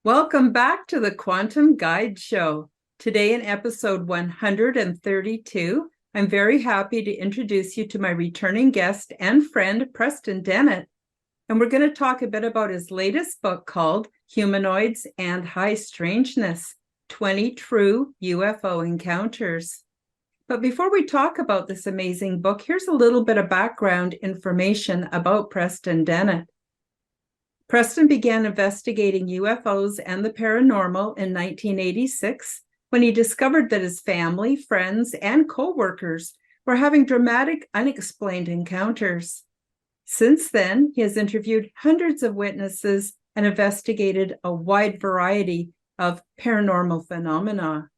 Welcome back to the Quantum Guide Show. Today in episode 132, I'm very happy to introduce you to my returning guest and friend, Preston Dennett. And we're going to talk a bit about his latest book called Humanoids and High Strangeness, 20 True UFO Encounters. But before we talk about this amazing book, here's a little bit of background information about Preston Dennett. Preston began investigating UFOs and the paranormal in 1986 when he discovered that his family, friends, and co-workers were having dramatic, unexplained encounters. Since then, he has interviewed hundreds of witnesses and investigated a wide variety of paranormal phenomena.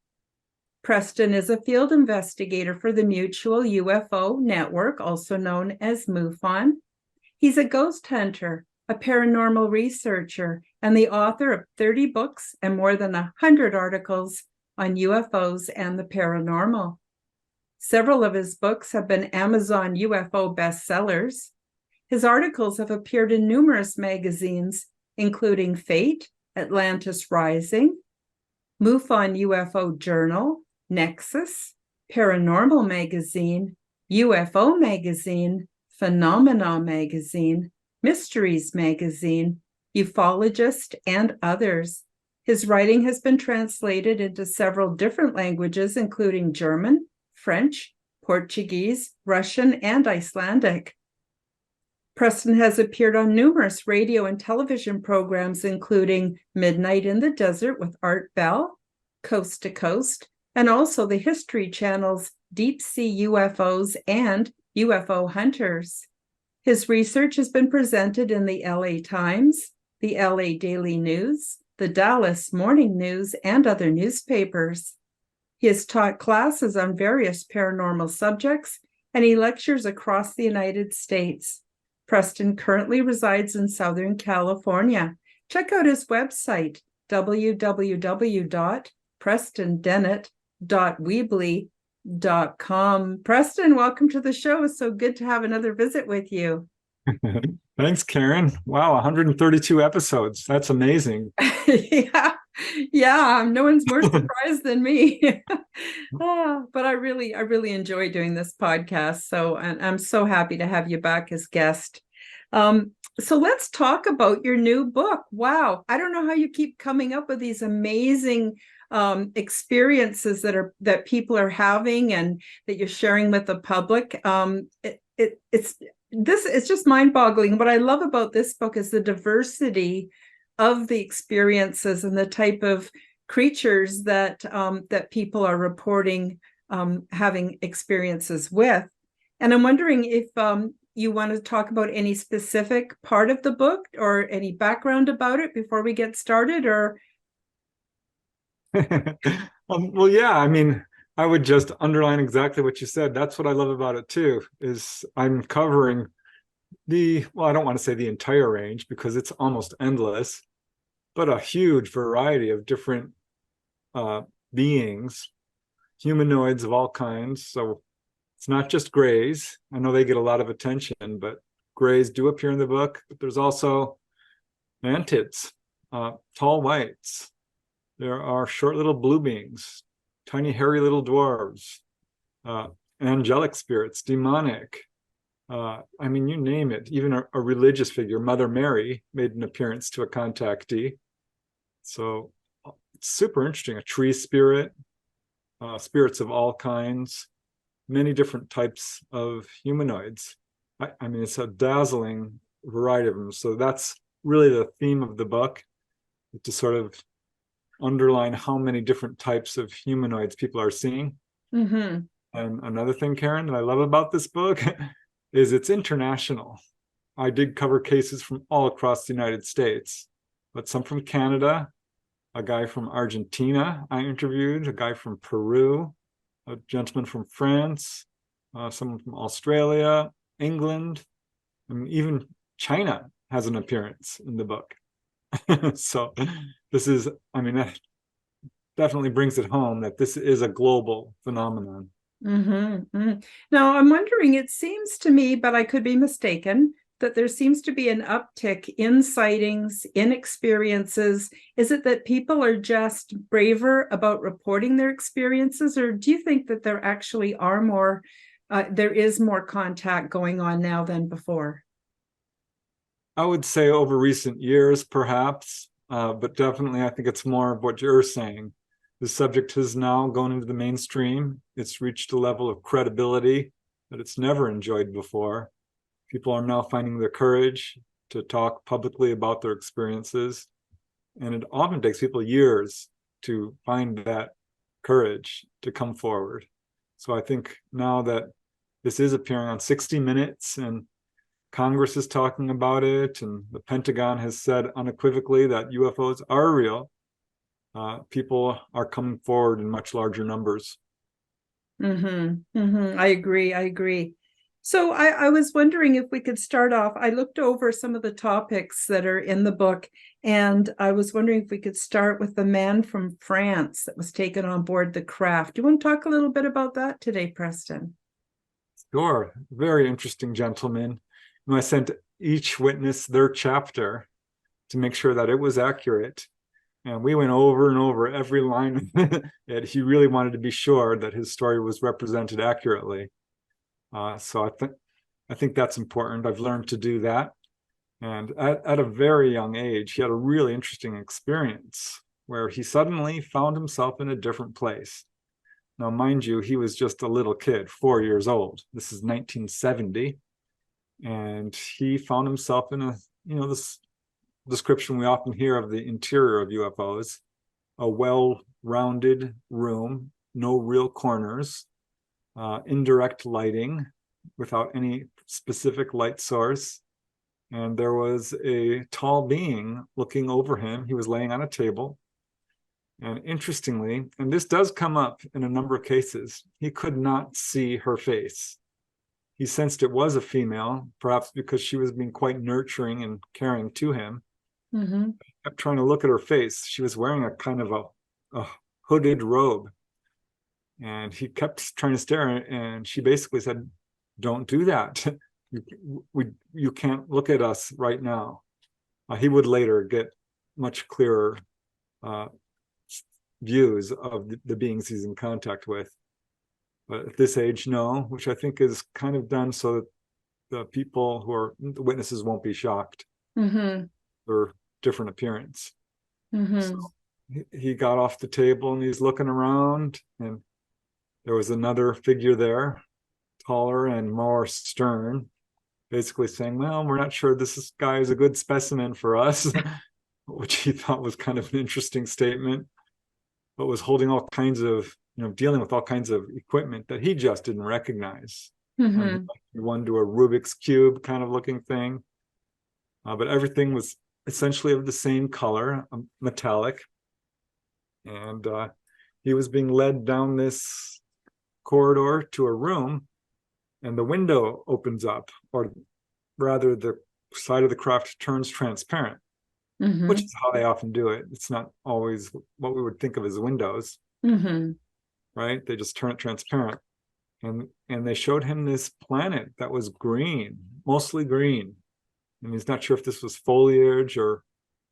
Preston is a field investigator for the Mutual UFO Network, also known as MUFON. He's a ghost hunter, a paranormal researcher, and the author of 30 books and more than 100 articles on UFOs and the paranormal. Several of his books have been Amazon UFO bestsellers. His articles have appeared in numerous magazines, including Fate, Atlantis Rising, MUFON UFO Journal, Nexus, Paranormal Magazine, UFO Magazine, Phenomena Magazine, Mysteries Magazine, Ufologist, and others. His writing has been translated into several different languages, including German, French, Portuguese, Russian, and Icelandic. Preston has appeared on numerous radio and television programs, including Midnight in the Desert with Art Bell, Coast to Coast, and also the History Channel's Deep Sea UFOs and UFO Hunters. His research has been presented in the LA Times, the LA Daily News, the Dallas Morning News, and other newspapers. He has taught classes on various paranormal subjects, and he lectures across the United States. Preston currently resides in Southern California. Check out his website, www.prestondennett.weebly.com. Preston, welcome to the show. It's so good to have another visit with you. Thanks, Karen. Wow, 132 episodes. That's amazing. Yeah. No one's more surprised than me. But I really enjoy doing this podcast. So, and I'm so happy to have you back as guest. So let's talk about your new book. Wow, I don't know how you keep coming up with these amazing experiences that people are having and that you're sharing with the public. It's just mind-boggling. What I love about this book is the diversity of the experiences and the type of creatures that people are reporting having experiences with. And I'm wondering if you want to talk about any specific part of the book or any background about it before we get started, or Well, yeah, I mean, I would just underline exactly what you said. That's what I love about it too, is I'm covering I don't want to say the entire range because it's almost endless, but a huge variety of different beings, humanoids of all kinds. So it's not just grays. I know they get a lot of attention, but grays do appear in the book. But there's also mantids, tall whites. There are short little blue beings, tiny hairy little dwarves, angelic spirits, demonic. I mean, you name it. Even a religious figure, Mother Mary, made an appearance to a contactee. So it's super interesting. A tree spirit, spirits of all kinds, many different types of humanoids. I mean, it's a dazzling variety of them. So that's really the theme of the book, to sort of underline how many different types of humanoids people are seeing. Mm-hmm. And another thing, Karen, that I love about this book is it's international. I did cover cases from all across the United States, but some from Canada, a guy from Argentina I interviewed, a guy from Peru, a gentleman from France, someone from Australia, England, and even China has an appearance in the book. So this is, I mean, that definitely brings it home that this is a global phenomenon. Mm-hmm. Mm-hmm. Now, I'm wondering, it seems to me, but I could be mistaken, that there seems to be an uptick in sightings, in experiences. Is it that people are just braver about reporting their experiences, or do you think that there actually are more, there is more contact going on now than before? I would say over recent years, perhaps, but definitely I think it's more of what you're saying. The subject has now gone into the mainstream. It's reached a level of credibility that it's never enjoyed before. People are now finding the courage to talk publicly about their experiences. And it often takes people years to find that courage to come forward. So I think now that this is appearing on 60 Minutes and Congress is talking about it, and the Pentagon has said unequivocally that UFOs are real, people are coming forward in much larger numbers. I agree. So I was wondering if we could start off. I looked over some of the topics that are in the book, and I was wondering if we could start with the man from France that was taken on board the craft. Do you want to talk a little bit about that today, Preston? Sure. Very interesting gentleman. And I sent each witness their chapter to make sure that it was accurate. And we went over and over every line that he really wanted to be sure that his story was represented accurately. So I think that's important. I've learned to do that. And at a very young age, he had a really interesting experience where he suddenly found himself in a different place. Now, mind you, he was just a little kid, 4 years old. This is 1970. And he found himself in this description we often hear of the interior of UFOs, a well-rounded room, no real corners, indirect lighting without any specific light source. And there was a tall being looking over him. He was laying on a table. And interestingly, and this does come up in a number of cases, he could not see her face. He sensed it was a female, perhaps because she was being quite nurturing and caring to him. He kept trying to look at her face. She was wearing a kind of a hooded robe. And he kept trying to stare, and she basically said, "Don't do that. You can't look at us right now." He would later get much clearer views of the beings he's in contact with. But at this age, no, which I think is kind of done so that the people who are the witnesses won't be shocked. Or different appearance. So he got off the table and he's looking around, and there was another figure there, taller and more stern, basically saying, "Well, we're not sure this guy is a good specimen for us," which he thought was kind of an interesting statement, but was holding all kinds of, dealing with all kinds of equipment that he just didn't recognize. One to a Rubik's Cube kind of looking thing. But everything was essentially of the same color, metallic. And he was being led down this corridor to a room, and the window opens up, or rather the side of the craft turns transparent, which is how they often do it. It's not always what we would think of as windows, right? They just turn it transparent. And they showed him this planet that was green, mostly green. And he's not sure if this was foliage or,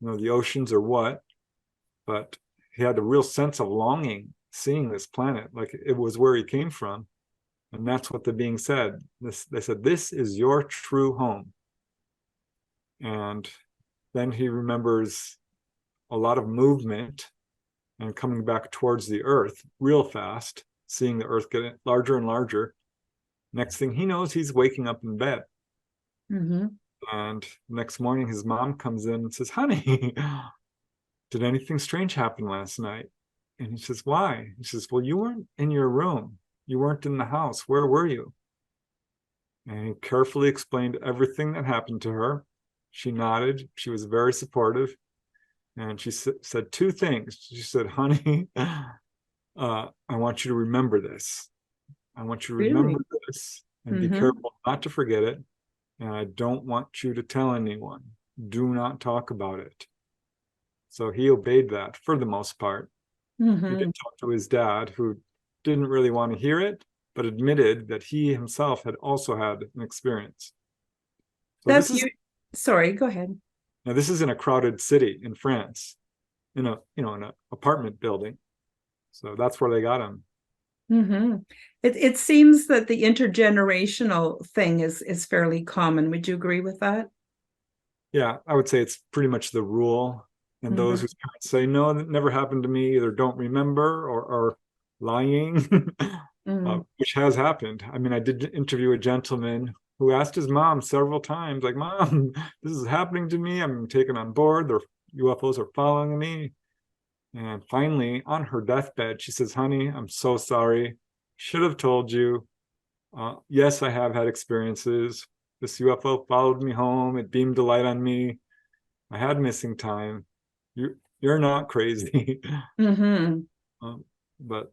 the oceans or what, but he had a real sense of longing seeing this planet, like it was where he came from. And that's what the being said. They said, "This is your true home." And then he remembers a lot of movement and coming back towards the earth real fast, seeing the earth get larger and larger. Next thing he knows, he's waking up in bed. And next morning, his mom comes in and says, "Honey, did anything strange happen last night?" And he says, "Why?" He says, "Well, you weren't in your room. You weren't in the house. Where were you?" And he carefully explained everything that happened to her. She nodded. She was very supportive. And she said two things. She said, "Honey, I want you to remember this. I want you to remember this and be careful not to forget it. And I don't want you to tell anyone. Do not talk about it." So he obeyed that for the most part. He did talk to his dad, who didn't really want to hear it, but admitted that he himself had also had an experience. So That's this is you. Sorry, go ahead. now this is in a crowded city in France, in a in an apartment building. So that's where they got him. Mm-hmm. It seems that the intergenerational thing is fairly common. Would you agree with that? Yeah, I would say it's pretty much the rule. And those Mm-hmm. whose parents say, no, that never happened to me, either don't remember or are lying, Mm-hmm. which has happened. I mean, I did interview a gentleman who asked his mom several times, like, Mom, this is happening to me. I'm taken on board. The UFOs are following me. And finally, on her deathbed, she says, Honey, I'm so sorry. Should have told you. Yes, I have had experiences. This UFO followed me home. It beamed a light on me. I had missing time. You're not crazy. Mm-hmm. But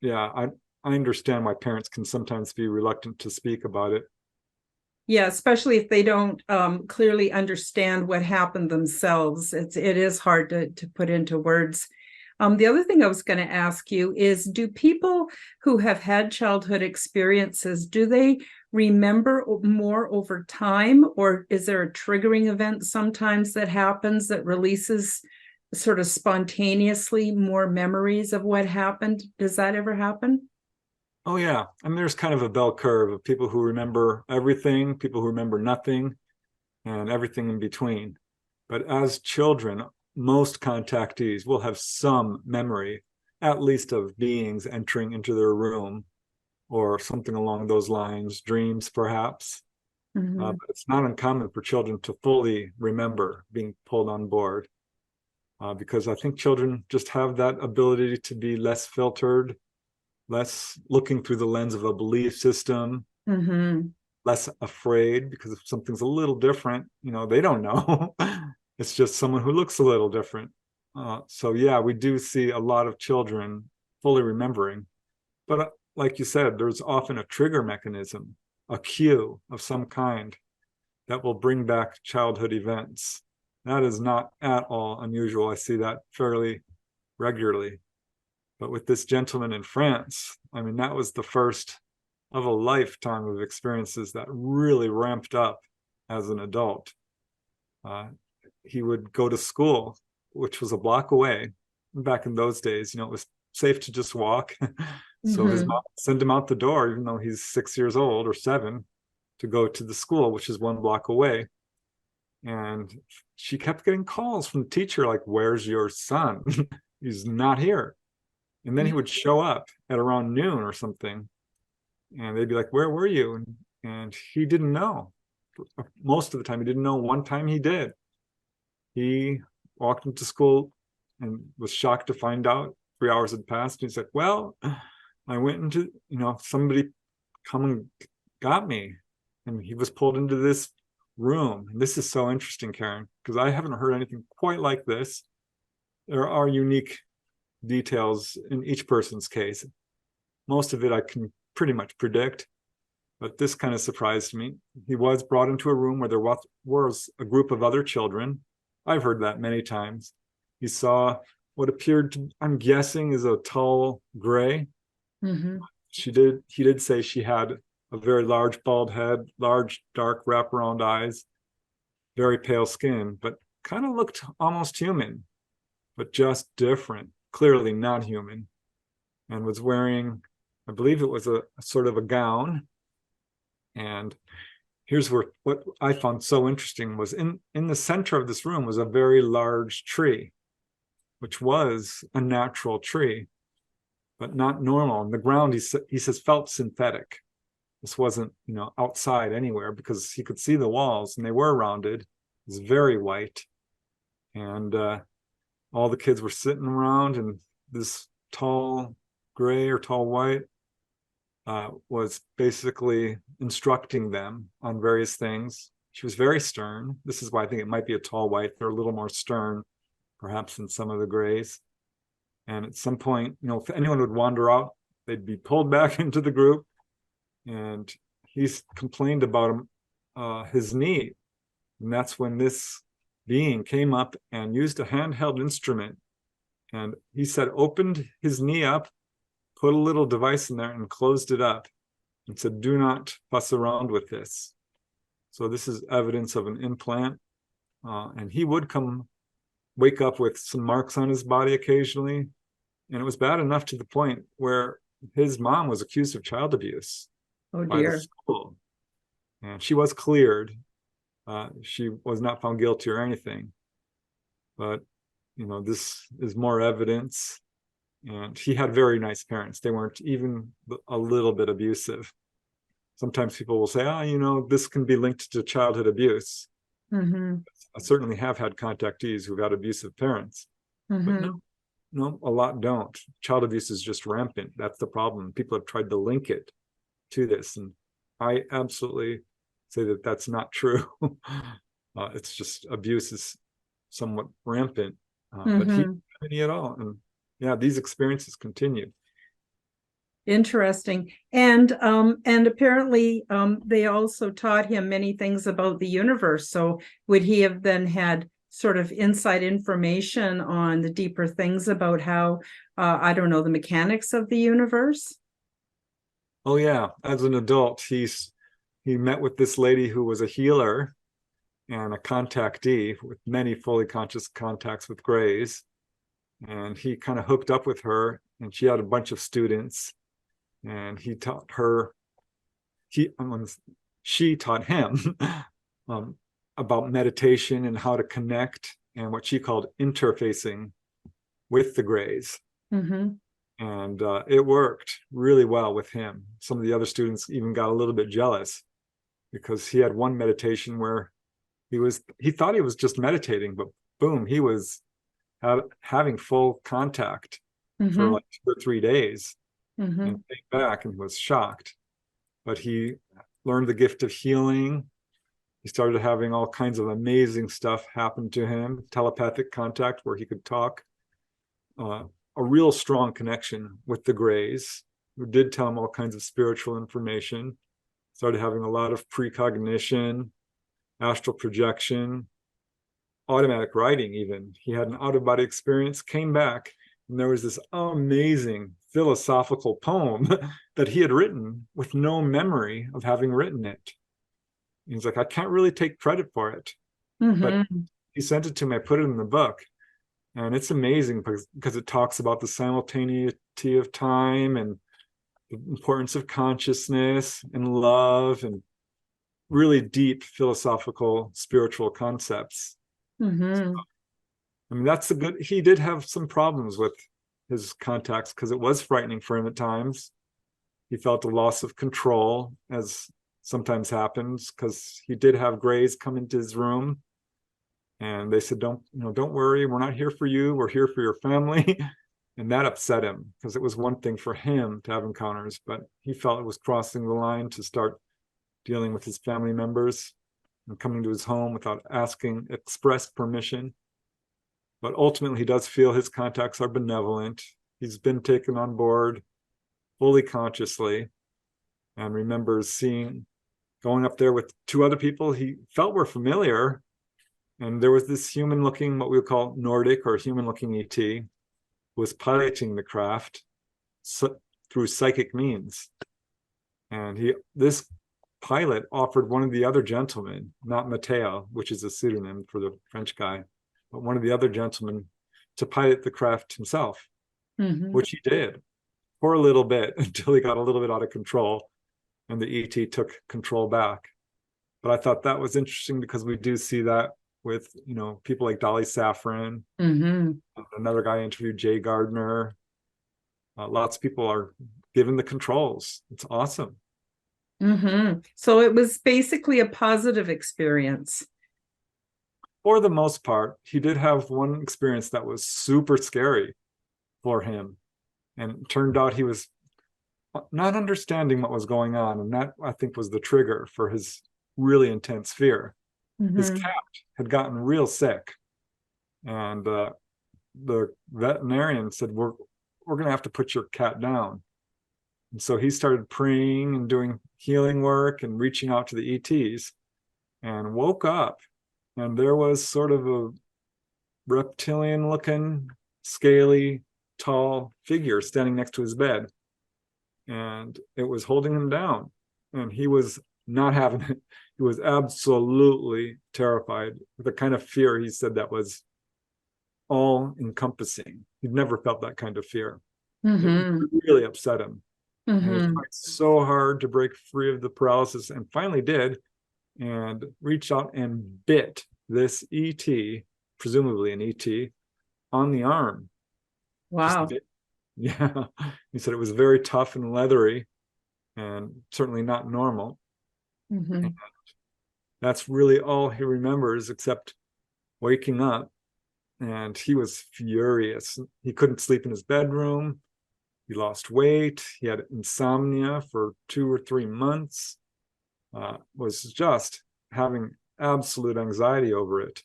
yeah, I understand why parents can sometimes be reluctant to speak about it. Yeah, especially if they don't clearly understand what happened themselves. It is hard to put into words. The other thing I was going to ask you is, do people who have had childhood experiences, do they remember more over time, or is there a triggering event sometimes that happens that releases sort of spontaneously more memories of what happened? Does that ever happen? Oh yeah, I mean, there's kind of a bell curve of people who remember everything, people who remember nothing, and everything in between. But as children, most contactees will have some memory, at least of beings entering into their room or something along those lines, dreams perhaps. Mm-hmm. But it's not uncommon for children to fully remember being pulled on board, because I think children just have that ability to be less filtered, less looking through the lens of a belief system, Mm-hmm. less afraid, because if something's a little different, they don't know. It's just someone who looks a little different. So yeah, we do see a lot of children fully remembering. But like you said, there's often a trigger mechanism, a cue of some kind that will bring back childhood events. That is not at all unusual. I see that fairly regularly. But with this gentleman in France, I mean, that was the first of a lifetime of experiences that really ramped up as an adult. He would go to school, which was a block away. Back in those days, it was safe to just walk. So his Mm-hmm. mom sent him out the door, even though he's 6 years old or 7, to go to the school, which is 1 block away. And she kept getting calls from the teacher, like, where's your son? He's not here. And then he would show up at around noon or something. And they'd be like, where were you? And he didn't know. Most of the time, he didn't know. One time he did. He walked into school and was shocked to find out 3 hours had passed. And he's like, well, I went into, somebody come and got me. And he was pulled into this room. And this is so interesting, Karen, because I haven't heard anything quite like this. There are unique details in each person's case. Most of it I can pretty much predict, but this kind of surprised me. He was brought into a room where there was a group of other children. I've heard that many times. He saw what appeared to, I'm guessing, is a tall gray. Mm-hmm. He did say she had a very large bald head, large dark wraparound eyes, very pale skin, but kind of looked almost human, but just different, clearly not human, and was wearing, I believe it was a sort of a gown. And here's what I found so interesting was in the center of this room was a very large tree, which was a natural tree, but not normal. And the ground, he says, felt synthetic. This wasn't, outside anywhere, because he could see the walls and they were rounded. It was very white. And all the kids were sitting around, and this tall gray or tall white was basically instructing them on various things. She was very stern. This is why I think it might be a tall white. They're a little more stern, perhaps, than some of the grays. And at some point, if anyone would wander out, they'd be pulled back into the group. And he's complained about his knee. And that's when this being came up and used a handheld instrument. And he said, opened his knee up, put a little device in there and closed it up, and said, do not fuss around with this. So this is evidence of an implant. And he would wake up with some marks on his body occasionally. And it was bad enough to the point where his mom was accused of child abuse Oh by the dear. school. And she was cleared. She was not found guilty or anything. But, this is more evidence. And he had very nice parents. They weren't even a little bit abusive. Sometimes people will say, this can be linked to childhood abuse. Mm-hmm. I certainly have had contactees who've had abusive parents. Mm-hmm. But no, a lot don't. Child abuse is just rampant. That's the problem. People have tried to link it to this. And I absolutely say that that's not true. It's just abuse is somewhat rampant. But he didn't have any at all. And yeah, these experiences continue. Interesting. And apparently they also taught him many things about the universe. So would he have then had sort of inside information on the deeper things about how, the mechanics of the universe? Oh yeah, as an adult, he met with this lady who was a healer and a contactee with many fully conscious contacts with Greys. And he kind of hooked up with her, and she had a bunch of students. And he taught her, she taught him about meditation and how to connect and what she called interfacing with the Greys. Mm-hmm. And it worked really well with him. Some of the other students even got a little bit jealous because he had one meditation where he thought he was just meditating, but boom, he was having full contact for like 2 or 3 days. And came back and was shocked. But he learned the gift of healing. He started having all kinds of amazing stuff happen to him, telepathic contact where he could talk, a real strong connection with the Greys, who did tell him all kinds of spiritual information, started having a lot of precognition, astral projection, automatic writing even. He had an out-of-body experience, came back, and there was this amazing philosophical poem that he had written with no memory of having written it. He's like, I can't really take credit for it. But he sent it to me. I put it in the book. And it's amazing because it talks about the simultaneity of time and the importance of consciousness and love and really deep philosophical, spiritual concepts. So, that's he did have some problems with his contacts because it was frightening for him at times. He felt a loss of control, as sometimes happens, because he did have Greys come into his room and they said, don't worry, we're not here for you, we're here for your family. And that upset him because it was one thing for him to have encounters, but he felt it was crossing the line to start dealing with his family members and coming to his home without asking express permission. But ultimately, he does feel his contacts are benevolent. He's been taken on board fully consciously and remembers going up there with 2 other people he felt were familiar. And there was this human-looking, what we would call Nordic or human-looking ET, who was piloting the craft through psychic means. And this pilot offered one of the other gentlemen, not Matteo, which is a pseudonym for the French guy, but one of the other gentlemen, to pilot the craft himself, which he did for a little bit until he got a little bit out of control and the ET took control back. But I thought that was interesting because we do see that with, people like Dolly Saffron. Another guy interviewed Jay Gardner. Lots of people are given the controls. It's awesome. So it was basically a positive experience. For the most part. He did have one experience that was super scary for him. And it turned out he was not understanding what was going on. And that, I think, was the trigger for his really intense fear. His cat had gotten real sick. And the veterinarian said, we're going to have to put your cat down. And so he started praying and doing healing work and reaching out to the ETs and woke up. And there was sort of a reptilian looking, scaly, tall figure standing next to his bed. And it was holding him down. And he was not having it. he was absolutely terrified with a kind of fear, he said, that was all encompassing. He'd never felt that kind of fear. It really upset him. And he tried so hard to break free of the paralysis, and finally did, and reached out and bit this ET, presumably an ET, on the arm. Wow. Yeah. He said it was very tough and leathery and certainly not normal. And that's really all he remembers, except waking up. And he was furious. He couldn't sleep in his bedroom. He lost weight. He had insomnia for 2 or 3 months. Was just having absolute anxiety over it.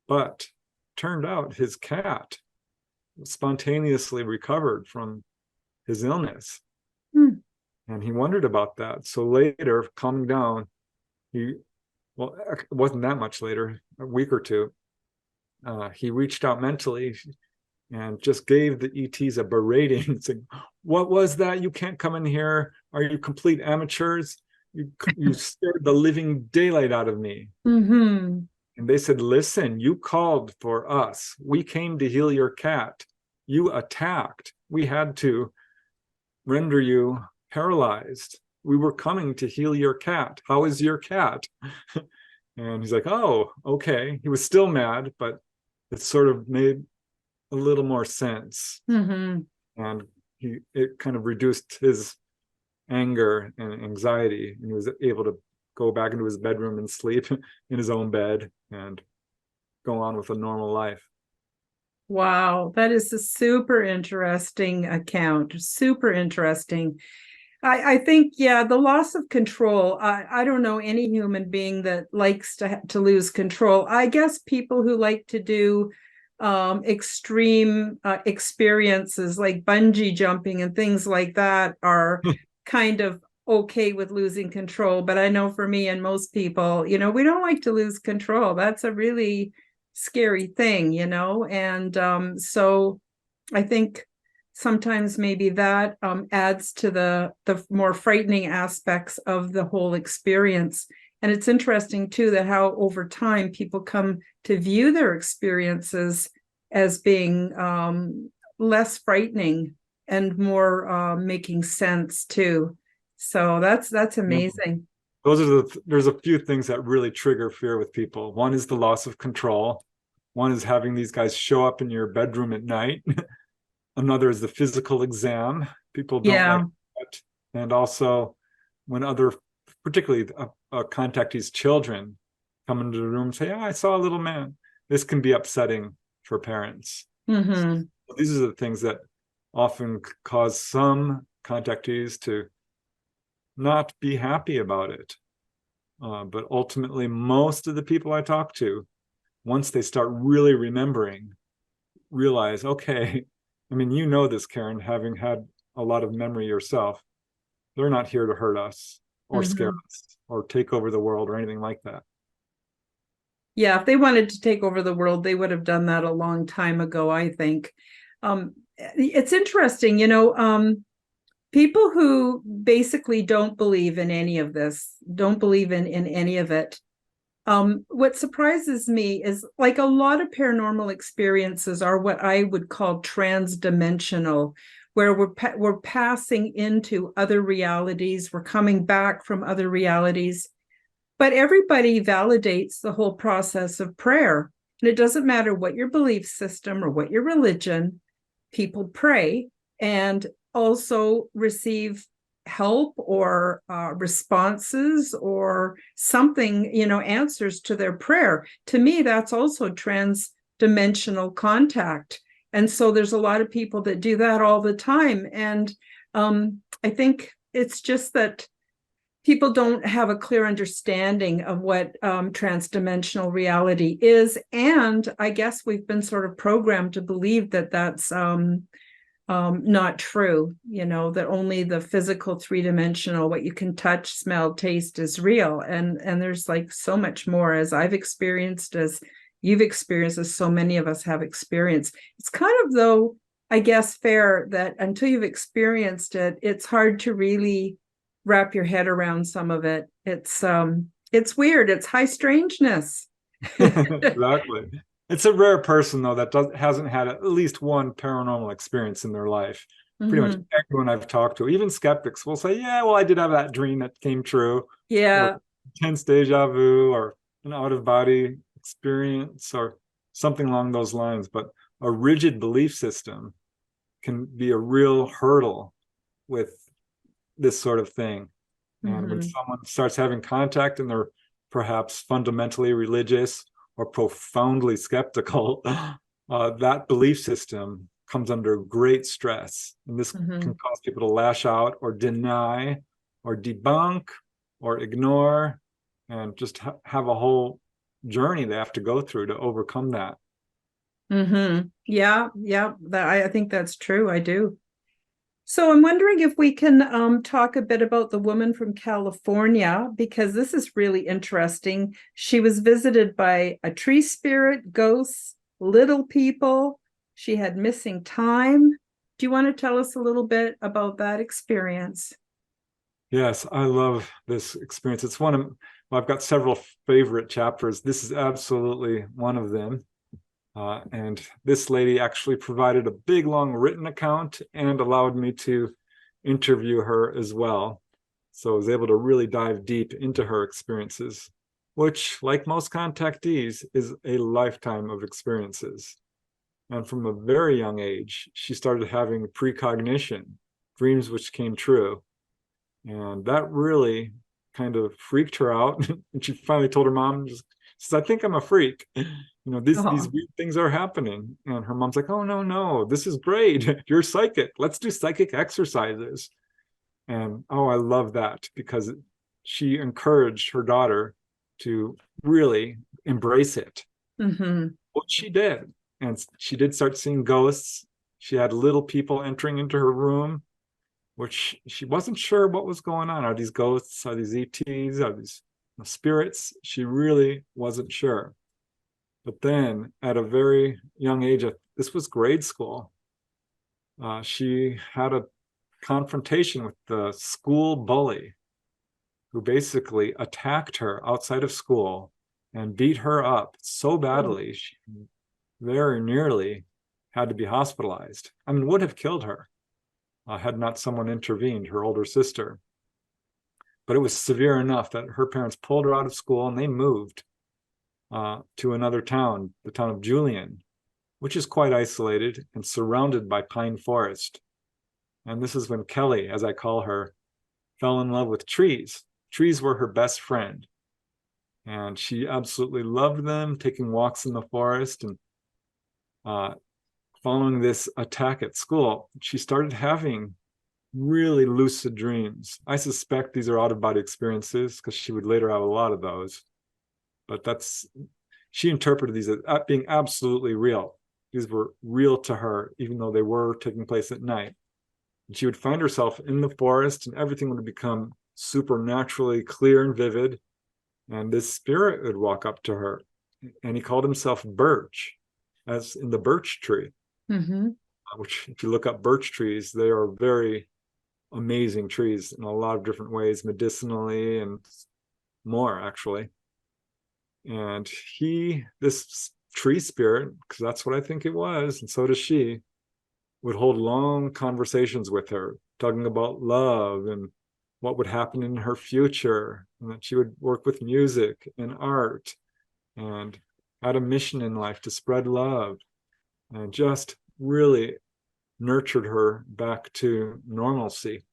But turned out his cat spontaneously recovered from his illness. And he wondered about that. So later, calming down, it wasn't that much later, a week or two, he reached out mentally and just gave the ETs a berating, saying, "What was that? You can't come in here. Are you complete amateurs? You scared the living daylight out of me." And they said, "Listen, you called for us. We came to heal your cat. You attacked. We had to render you paralyzed. We were coming to heal your cat. How is your cat?" And he's like, "Oh, okay." He was still mad, but it sort of made a little more sense. And it kind of reduced his anger and anxiety, and he was able to go back into his bedroom and sleep in his own bed and go on with a normal life. Wow, that is a super interesting account. Super interesting. I think, yeah, the loss of control. I don't know any human being that likes to lose control. I guess people who like to do extreme experiences like bungee jumping and things like that are kind of okay with losing control. But I know for me and most people, we don't like to lose control. That's a really scary thing, and so I think sometimes maybe that adds to the more frightening aspects of the whole experience. And it's interesting too that how over time people come to view their experiences as being less frightening and more making sense too. So that's amazing. There's a few things that really trigger fear with people. One is the loss of control. One is having these guys show up in your bedroom at night. Another is the physical exam. People don't like that. And also when particularly contactees' children come into the room and say, "Oh, I saw a little man." This can be upsetting for parents. So these are the things that often cause some contactees to not be happy about it. But ultimately, most of the people I talk to, once they start really remembering, realize, okay, I mean, this, Karen, having had a lot of memory yourself, they're not here to hurt us or scare us or take over the world or anything like that. Yeah, if they wanted to take over the world, they would have done that a long time ago, I think. It's interesting, people who basically don't believe in any of this, don't believe in any of it. What surprises me is like a lot of paranormal experiences are what I would call transdimensional, where we're passing into other realities, we're coming back from other realities. But everybody validates the whole process of prayer. And it doesn't matter what your belief system or what your religion, people pray and also receive help or responses or something, answers to their prayer. To me, that's also transdimensional contact. And so there's a lot of people that do that all the time. And I think it's just that people don't have a clear understanding of what transdimensional reality is. And I guess we've been sort of programmed to believe that that's not true, that only the physical three-dimensional, what you can touch, smell, taste is real. And there's like so much more, as I've experienced, as you've experienced, as so many of us have experienced. It's kind of, though, I guess, fair that until you've experienced it, it's hard to really wrap your head around some of it. It's It's weird. It's high strangeness. Exactly. It's a rare person though that hasn't had at least one paranormal experience in their life. Pretty much Mhm. everyone I've talked to, even skeptics, will say, "Yeah, well, I did have that dream that came true," or Yeah. intense deja vu, or an out of body experience, or something along those lines. But a rigid belief system can be a real hurdle with this sort of thing. And when Mhm. someone starts having contact and they're perhaps fundamentally religious or profoundly skeptical, that belief system comes under great stress. And this can Mhm. cause people to lash out or deny or debunk or ignore and just have a whole journey they have to go through to overcome that. Mhm. Yeah, yeah. I think that's true. I do. So I'm wondering if we can talk a bit about the woman from California, because this is really interesting. She was visited by a tree spirit, ghosts, little people. She had missing time. Do you want to tell us a little bit about that experience? Yes, I love this experience. It's one of, well, I've got several favorite chapters. This is absolutely one of them. And this lady actually provided a big, long written account and allowed me to interview her as well. So I was able to really dive deep into her experiences, which, like most contactees, is a lifetime of experiences. And from a very young age, she started having precognition, dreams which came true. And that really kind of freaked her out. And she finally told her mom, just says, "I think I'm a freak. These Oh. weird things are happening." And her mom's like, "Oh, no, no, this is great. You're psychic. Let's do psychic exercises." And oh, I love that because she encouraged her daughter to really embrace it. Mhm. What she did. And she did start seeing ghosts. She had little people entering into her room, which she wasn't sure what was going on. Are these ghosts? Are these ETs? Are these spirits? She really wasn't sure. But then at a very young age, this was grade school, she had a confrontation with the school bully who basically attacked her outside of school and beat her up so Oh. badly she very nearly had to be hospitalized. I mean, would have killed her had not someone intervened, her older sister. But it was severe enough that her parents pulled her out of school and they moved to another town, the town of Julian, which is quite isolated and surrounded by pine forest. And this is when Kelly, as I call her, fell in love with trees. Trees were her best friend. And she absolutely loved them, taking walks in the forest. And uh, following this attack at school, she started having really lucid dreams. I suspect these are out of body experiences because she would later have a lot of those. But she interpreted these as being absolutely real. These were real to her, even though they were taking place at night. And she would find herself in the forest and everything would become supernaturally clear and vivid. And this spirit would walk up to her and he called himself Birch, as in the birch tree, Mhm. which if you look up birch trees, they are very amazing trees in a lot of different ways, medicinally and more actually. And this tree spirit, because that's what I think it was, and so does she, would hold long conversations with her, talking about love and what would happen in her future, and that she would work with music and art and had a mission in life to spread love, and just really nurtured her back to normalcy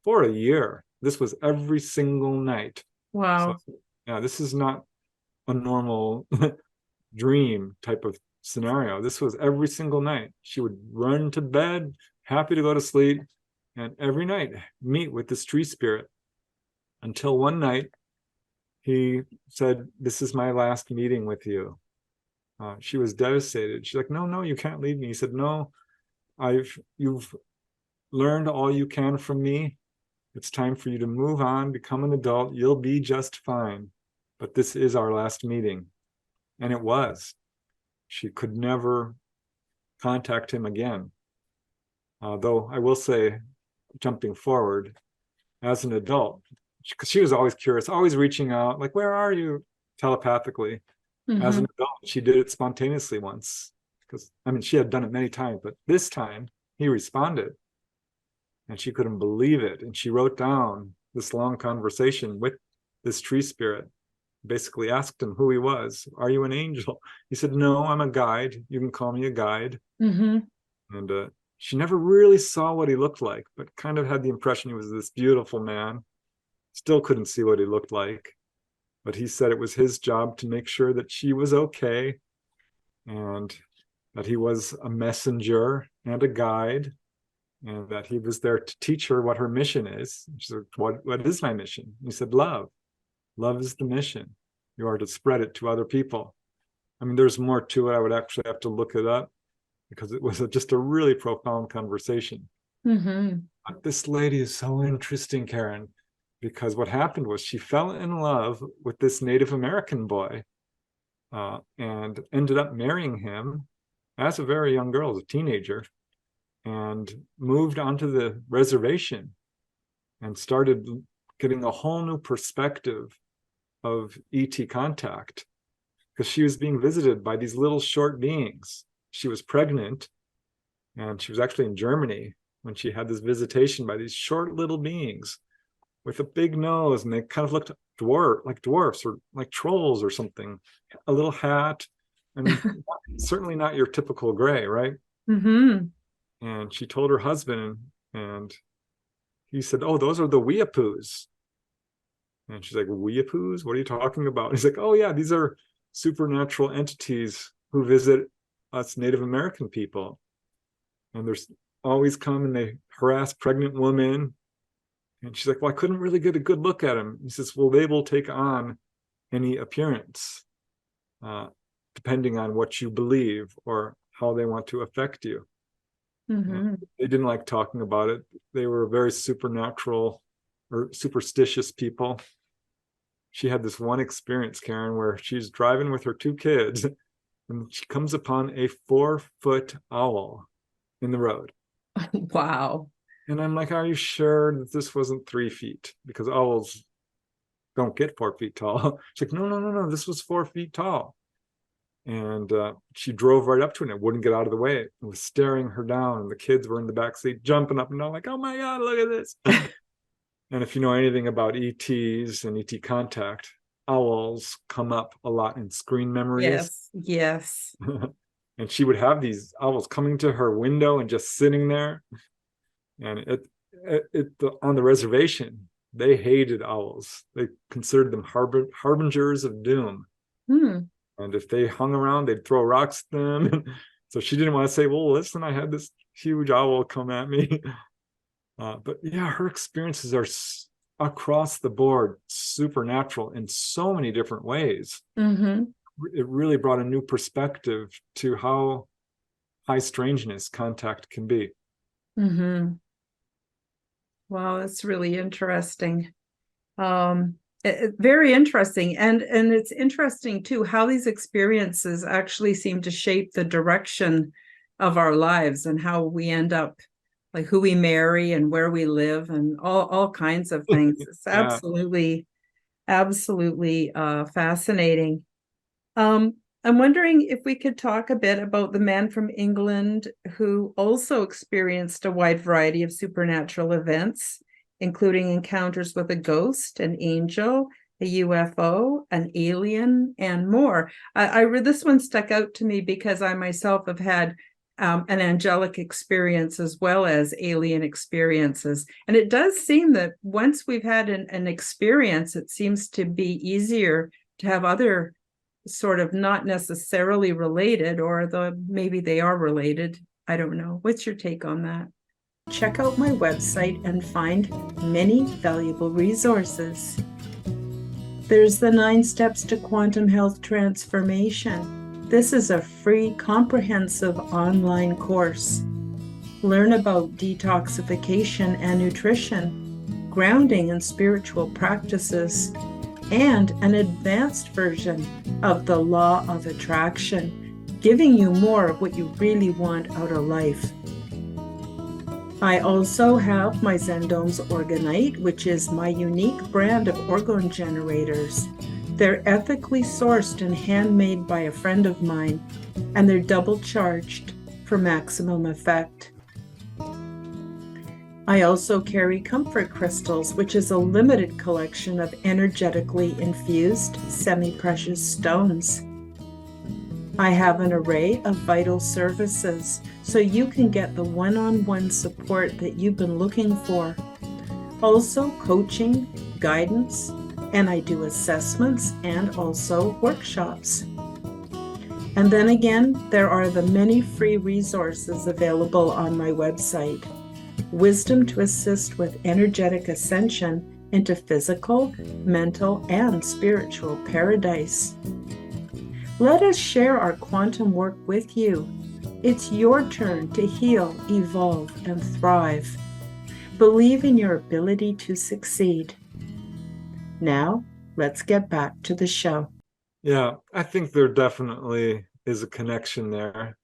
for a year. This was every single night. So, Wow. yeah, this is not a normal dream type of scenario. This was every single night. She would run to bed, happy to go to sleep, and every night meet with this tree spirit until one night he said, "This is my last meeting with you." She was devastated. She's like, "No, no, you can't leave me." He said, "No, you've learned all you can from me. It's time for you to move on, become an adult. You'll be just fine. But this is our last meeting." And it was. She could never contact him again. Though I will say, jumping forward, as an adult, because she was always curious, always reaching out, like, where are you, telepathically. As an adult, she did it spontaneously once, because I mean, she had done it many times, but this time he responded, and she couldn't believe it. And she wrote down this long conversation with this tree spirit, basically asked him who he was. Are you an angel? He said, no, I'm a guide. You can call me a guide. And she never really saw what he looked like, but kind of had the impression he was this beautiful man. Still couldn't see what he looked like. But he said it was his job to make sure that she was okay, and that he was a messenger and a guide, and that he was there to teach her what her mission is. She said, what is my mission? He said, love. Love is the mission. You are to spread it to other people. I mean, there's more to it. I would actually have to look it up, because it was just a really profound conversation. But this lady is so interesting, Karen, because what happened was she fell in love with this Native American boy, and ended up marrying him as a very young girl, as a teenager, and moved onto the reservation and started getting a whole new perspective of ET contact, because she was being visited by these little short beings. She was pregnant, and she was actually in Germany when she had this visitation by these short little beings with a big nose, and they kind of looked like dwarfs or like trolls or something. A little hat, and certainly not your typical gray, right? And she told her husband, and he said, oh, those are the weeapoos. And she's like, weeapoos? What are you talking about? He's like, oh yeah, these are supernatural entities who visit us Native American people. And there's always come and they harass pregnant women. And she's like, well, I couldn't really get a good look at him. He says, well, they will take on any appearance, depending on what you believe or how they want to affect you. They didn't like talking about it. They were very supernatural or superstitious people. She had this one experience, Karen, where she's driving with her 2 kids, and she comes upon a 4-foot owl in the road. Wow. And I'm like, are you sure that this wasn't 3 feet? Because owls don't get 4 feet tall. She's like, no, this was 4 feet tall. And she drove right up to it, and it wouldn't get out of the way. It was staring her down, and the kids were in the back seat jumping up and down like, oh my God, look at this. And if you know anything about ETs and ET contact, owls come up a lot in screen memories. Yes. And she would have these owls coming to her window and just sitting there. And on the reservation, they hated owls. They considered them harbingers of doom. And if they hung around, they'd throw rocks at them. So she didn't want to say, well, listen, I had this huge owl come at me. But yeah, her experiences are across the board supernatural in so many different ways. It really brought a new perspective to how high strangeness contact can be. Wow, that's really interesting. Very interesting. And it's interesting too, how these experiences actually seem to shape the direction of our lives and how we end up, like who we marry and where we live and all kinds of things. It's absolutely fascinating. I'm wondering if we could talk a bit about the man from England who also experienced a wide variety of supernatural events, including encounters with a ghost, an angel, a UFO, an alien, and more. I read this one stuck out to me because I myself have had an angelic experience as well as alien experiences. And it does seem that once we've had an experience, it seems to be easier to have other sort of not necessarily related, or maybe they are related. I don't know. What's your take on that? Check out my website and find many valuable resources. There's the 9 Steps to Quantum Health Transformation. This is a free, comprehensive online course. Learn about detoxification and nutrition, grounding and spiritual practices, and an advanced version of the Law of Attraction, giving you more of what you really want out of life. I also have my Zendome's Orgonite, which is my unique brand of orgone generators. They're ethically sourced and handmade by a friend of mine, and they're double charged for maximum effect. I also carry Comfort Crystals, which is a limited collection of energetically infused semi-precious stones. I have an array of vital services, so you can get the one-on-one support that you've been looking for. Also coaching, guidance, and I do assessments and also workshops. And then again, there are the many free resources available on my website. Wisdom to assist with energetic ascension into physical, mental, and spiritual paradise. Let us share our quantum work with you. It's your turn to heal, evolve, and thrive. Believe in your ability to succeed. Now, let's get back to the show. Yeah, I think there definitely is a connection there.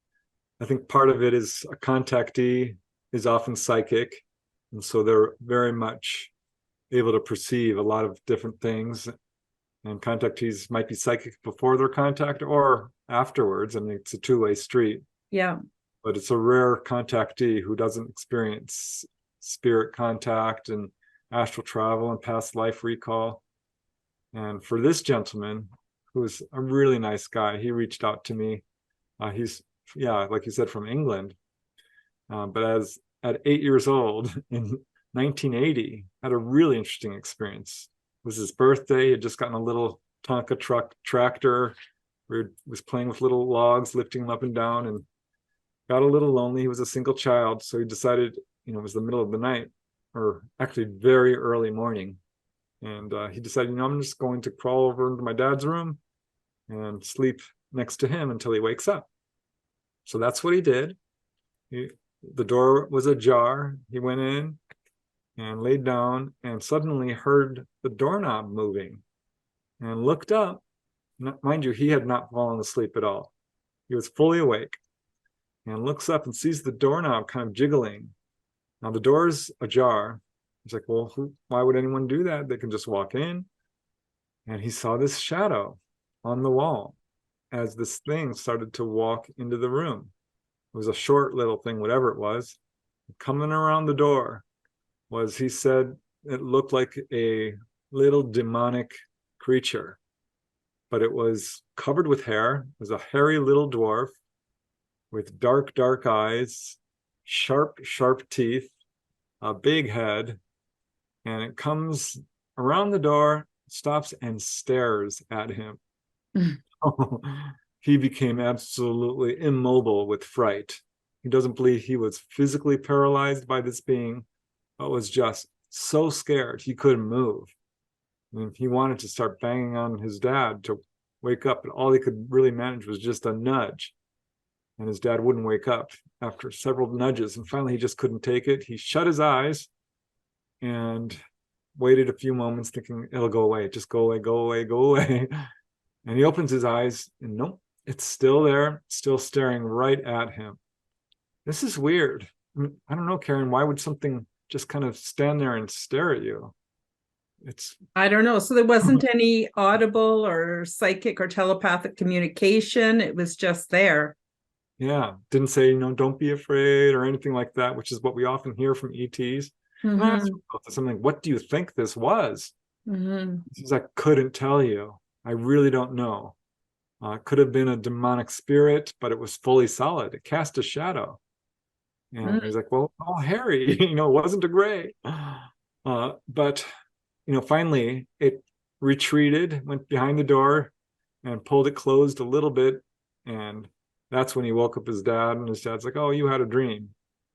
I think part of it is a contactee is often psychic, and so they're very much able to perceive a lot of different things. And contactees might be psychic before their contact or afterwards. I mean, it's a two-way street. Yeah. But it's a rare contactee who doesn't experience spirit contact and astral travel and past life recall. And for this gentleman, who's a really nice guy, he reached out to me. He's, like you said, from England. But at 8 years old in 1980, had a really interesting experience. It was his birthday. He had just gotten a little Tonka truck tractor. Was playing with little logs, lifting them up and down, and got a little lonely. He was a single child, so he decided, it was the middle of the night, or actually very early morning, and he decided, I'm just going to crawl over into my dad's room and sleep next to him until he wakes up. So that's what he did. The door was ajar. He went in and laid down and suddenly heard the doorknob moving and looked up. Mind you, he had not fallen asleep at all. He was fully awake and looks up and sees the doorknob kind of jiggling. Now the door's ajar. He's like, well, why would anyone do that? They can just walk in. And he saw this shadow on the wall as this thing started to walk into the room. It was a short little thing, whatever it was. Coming around the door was, he said, it looked like a little demonic creature, but it was covered with hair. It was a hairy little dwarf with dark, dark eyes, sharp, sharp teeth, a big head, and it comes around the door, stops and stares at him. He became absolutely immobile with fright. He doesn't believe he was physically paralyzed by this being, but was just so scared he couldn't move. I mean, he wanted to start banging on his dad to wake up, but all he could really manage was just a nudge. And his dad wouldn't wake up after several nudges. And finally, he just couldn't take it. He shut his eyes and waited a few moments thinking, it'll go away. Just go away, go away, go away. And he opens his eyes and nope, it's still there, still staring right at him. This is weird. I don't know, Karen, why would something just kind of stand there and stare at you? I don't know. So there wasn't any audible or psychic or telepathic communication. It was just there. Yeah. Didn't say, don't be afraid or anything like that, which is what we often hear from ETs. And I asked something, what do you think this was? He's like, couldn't tell you. I really don't know. It could have been a demonic spirit, but it was fully solid. It cast a shadow. And he's like, well, hairy, it wasn't a gray. But, finally it retreated, went behind the door and pulled it closed a little bit. And that's when he woke up his dad, and his dad's like, oh, you had a dream.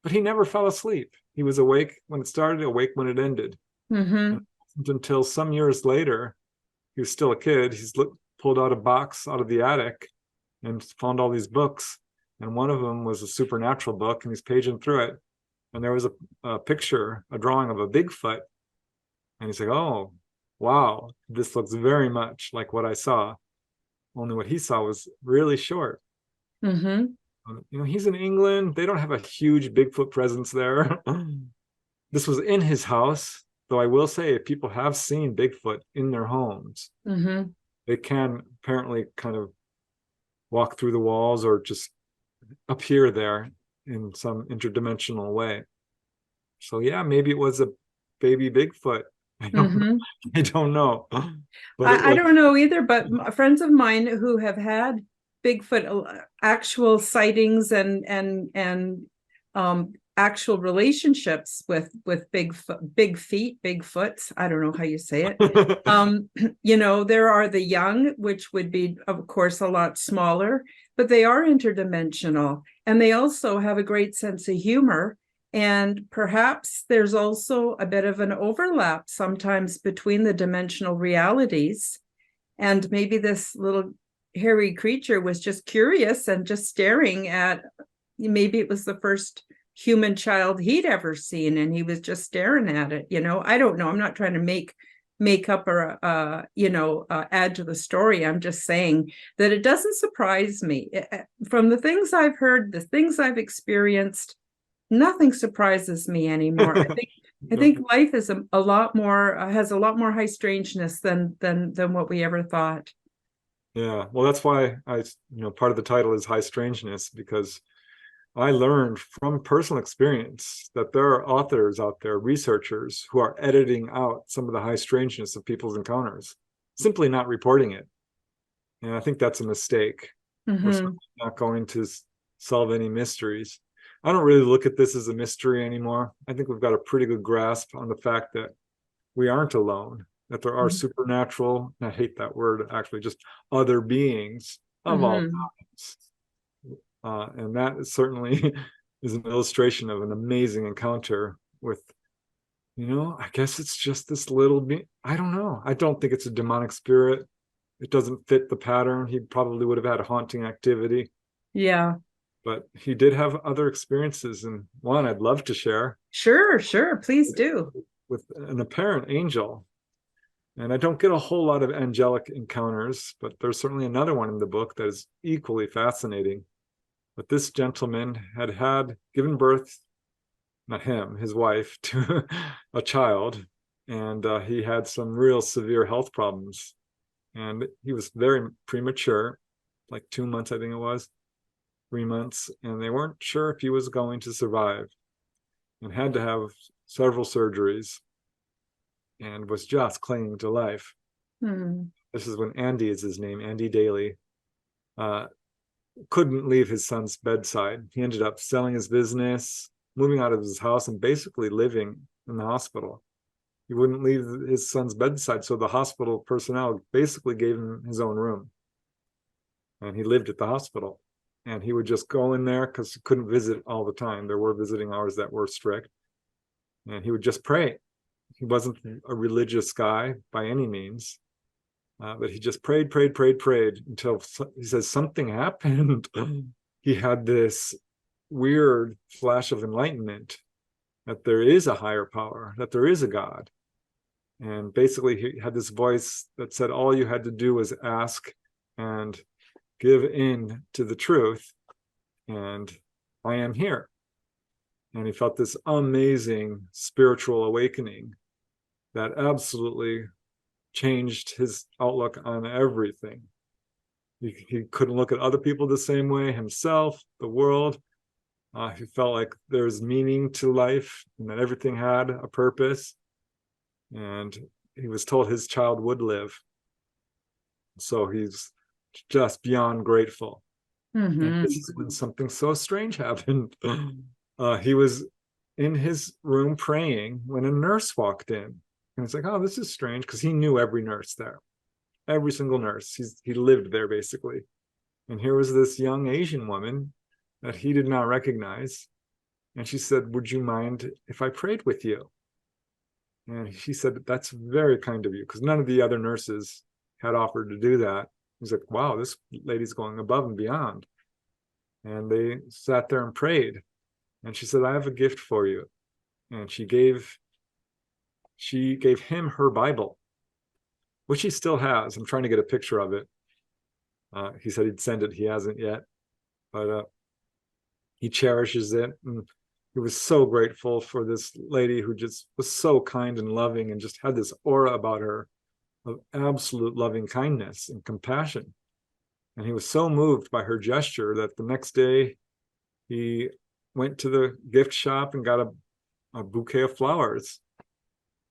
But he never fell asleep. He was awake when it started, awake when it ended. Until some years later, he was still a kid. He's pulled out a box out of the attic and found all these books. And one of them was a supernatural book, and he's paging through it. And there was a picture, a drawing of a Bigfoot. And he's like, oh, wow, this looks very much like what I saw. Only what he saw was really short. He's in England. They don't have a huge Bigfoot presence there. This was in his house, though I will say if people have seen Bigfoot in their homes, they can apparently kind of walk through the walls or just appear there in some interdimensional way. So yeah, maybe it was a baby Bigfoot. I don't know. But I don't know either, but friends of mine who have had Bigfoot actual sightings and actual relationships with Bigfoots. I don't know how you say it. There are the young, which would be, of course, a lot smaller, but they are interdimensional, and they also have a great sense of humor. And perhaps there's also a bit of an overlap sometimes between the dimensional realities. And maybe this little hairy creature was just curious and just staring at, maybe it was the first human child he'd ever seen, and he was just staring at it. I don't know. I'm not trying to make up or add to the story. I'm just saying that it doesn't surprise me. From the things I've heard, the things I've experienced, nothing surprises me anymore. I think life is a lot more has a lot more high strangeness than what we ever thought. Yeah, well, that's why part of the title is High Strangeness, because I learned from personal experience that there are authors out there, researchers, who are editing out some of the high strangeness of people's encounters, simply not reporting it. And I think that's a mistake. We're not going to solve any mysteries. I don't really look at this as a mystery anymore. I think we've got a pretty good grasp on the fact that we aren't alone, that there are supernatural, I hate that word, actually, just other beings of all times. And that certainly is an illustration of an amazing encounter with, I guess it's just this little being. I don't know. I don't think it's a demonic spirit. It doesn't fit the pattern. He probably would have had a haunting activity. Yeah. But he did have other experiences, and one I'd love to share. Sure, please do. With an apparent angel. And I don't get a whole lot of angelic encounters, but there's certainly another one in the book that is equally fascinating. But this gentleman had given birth, not him, his wife, to a child, and he had some real severe health problems. And he was very premature, like 2 months, I think it was. 3 months, and they weren't sure if he was going to survive, and had to have several surgeries, and was just clinging to life. This is when Andy is his name, Andy Daly, couldn't leave his son's bedside. He ended up selling his business, moving out of his house, and basically living in the hospital. He wouldn't leave his son's bedside, so the hospital personnel basically gave him his own room, and he lived at the hospital. And he would just go in there because he couldn't visit all the time. There were visiting hours that were strict. And he would just pray. He wasn't a religious guy by any means, but he just prayed until he says something happened. He had this weird flash of enlightenment that there is a higher power, that there is a God. And basically he had this voice that said all you had to do was ask and give in to the truth, and I am here. And he felt this amazing spiritual awakening that absolutely changed his outlook on everything. He couldn't look at other people the same way, himself, the world. He felt like there's meaning to life and that everything had a purpose. And he was told his child would live. So he's just beyond grateful. And this is when something so strange happened. He was in his room praying when a nurse walked in, and it's like, oh, this is strange, because he knew every nurse there, every single nurse. He lived there basically. And here was this young Asian woman that he did not recognize, and she said, would you mind if I prayed with you? And he said, that's very kind of you, because none of the other nurses had offered to do that. He's like, wow, this lady's going above and beyond. And they sat there and prayed. And she said, I have a gift for you. And she gave him her Bible, which he still has. I'm trying to get a picture of it. He said he'd send it. He hasn't yet. But he cherishes it. And he was so grateful for this lady who just was so kind and loving and just had this aura about her of absolute loving kindness and compassion. And he was so moved by her gesture that the next day he went to the gift shop and got a bouquet of flowers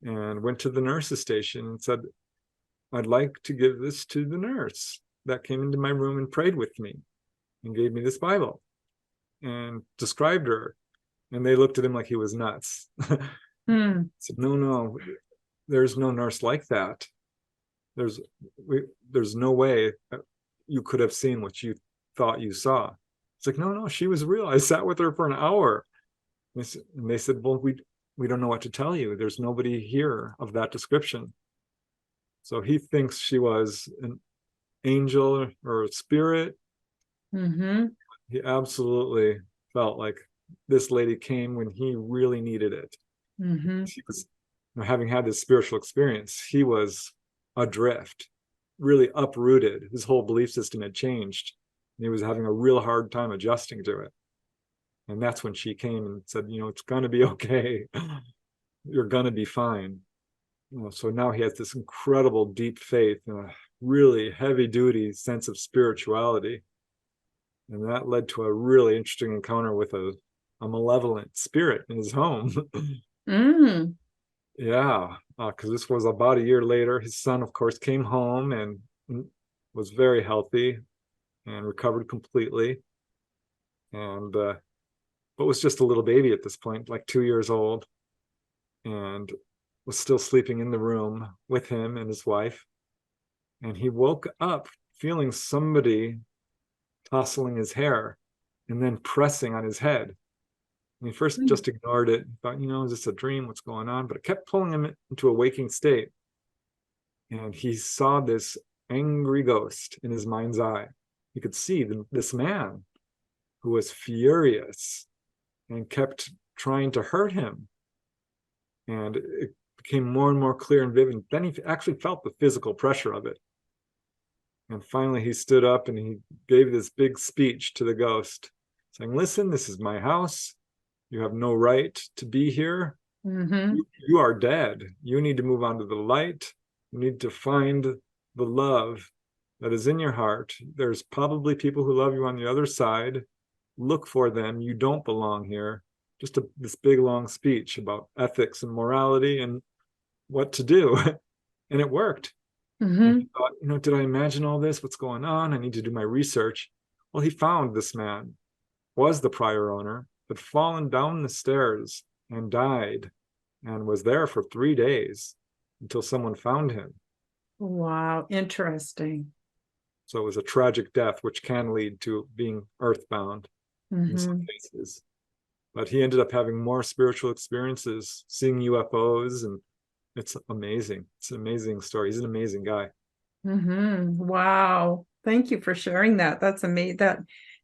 and went to the nurse's station and said, I'd like to give this to the nurse that came into my room and prayed with me and gave me this Bible, and described her. And they looked at him like he was nuts. Said, no, there's no nurse like that. There's no way you could have seen what you thought you saw. It's like, no, she was real. I sat with her for an hour. And they said, well, we don't know what to tell you. There's nobody here of that description. So he thinks she was an angel or a spirit. He absolutely felt like this lady came when he really needed it. He was, having had this spiritual experience, he was adrift, really uprooted. His whole belief system had changed. And he was having a real hard time adjusting to it. And that's when she came and said, it's going to be okay. You're going to be fine. So now he has this incredible deep faith and a really heavy duty sense of spirituality. And that led to a really interesting encounter with a malevolent spirit in his home. Yeah, because this was about a year later. His son, of course, came home and was very healthy and recovered completely. And but was just a little baby at this point, like 2 years old, and was still sleeping in the room with him and his wife. And he woke up feeling somebody tousling his hair and then pressing on his head. And he first just ignored it, thought, is this a dream? What's going on? But it kept pulling him into a waking state. And he saw this angry ghost in his mind's eye. He could see this man who was furious and kept trying to hurt him. And it became more and more clear and vivid. Then he actually felt the physical pressure of it. And finally he stood up and he gave this big speech to the ghost, saying, listen, this is my house. You have no right to be here. You are dead. You need to move on to the light. You need to find the love that is in your heart. There's probably people who love you on the other side. Look for them. You don't belong here. Just this big long speech about ethics and morality and what to do. And it worked. And he thought, did I imagine all this? What's going on? I need to do my research. Well, he found this man was the prior owner, had fallen down the stairs and died, and was there for 3 days until someone found him. Wow, interesting. So it was a tragic death, which can lead to being earthbound in some cases. But he ended up having more spiritual experiences, seeing UFOs, and it's amazing. It's an amazing story. He's an amazing guy. Wow. Thank you for sharing that. That's amazing.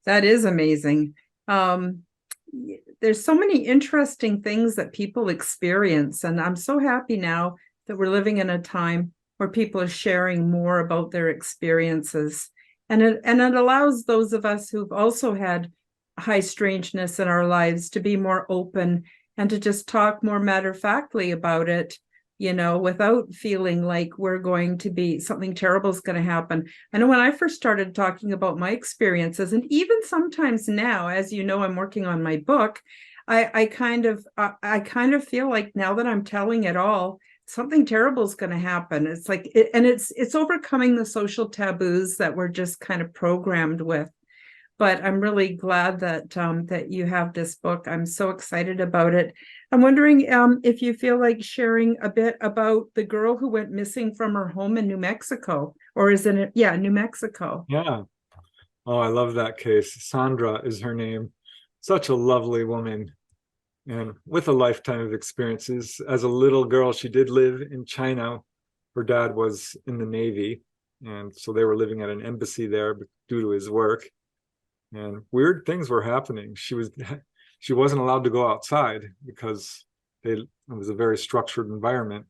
That is amazing. There's so many interesting things that people experience, and I'm so happy now that we're living in a time where people are sharing more about their experiences. And it allows those of us who've also had high strangeness in our lives to be more open and to just talk more matter-of-factly about it, without feeling like we're going to be, something terrible is going to happen. I know when I first started talking about my experiences, and even sometimes now, as you know, I'm working on my book, I kind of feel like now that I'm telling it all, something terrible is going to happen. It's like, it's overcoming the social taboos that we're just kind of programmed with. But I'm really glad that that you have this book. I'm so excited about it. I'm wondering if you feel like sharing a bit about the girl who went missing from her home in New Mexico, or is it? Yeah, New Mexico. Yeah. Oh, I love that case. Sandra is her name. Such a lovely woman, and with a lifetime of experiences. As a little girl, she did live in China. Her dad was in the Navy, and so they were living at an embassy there due to his work. And weird things were happening. She wasn't allowed to go outside because it was a very structured environment.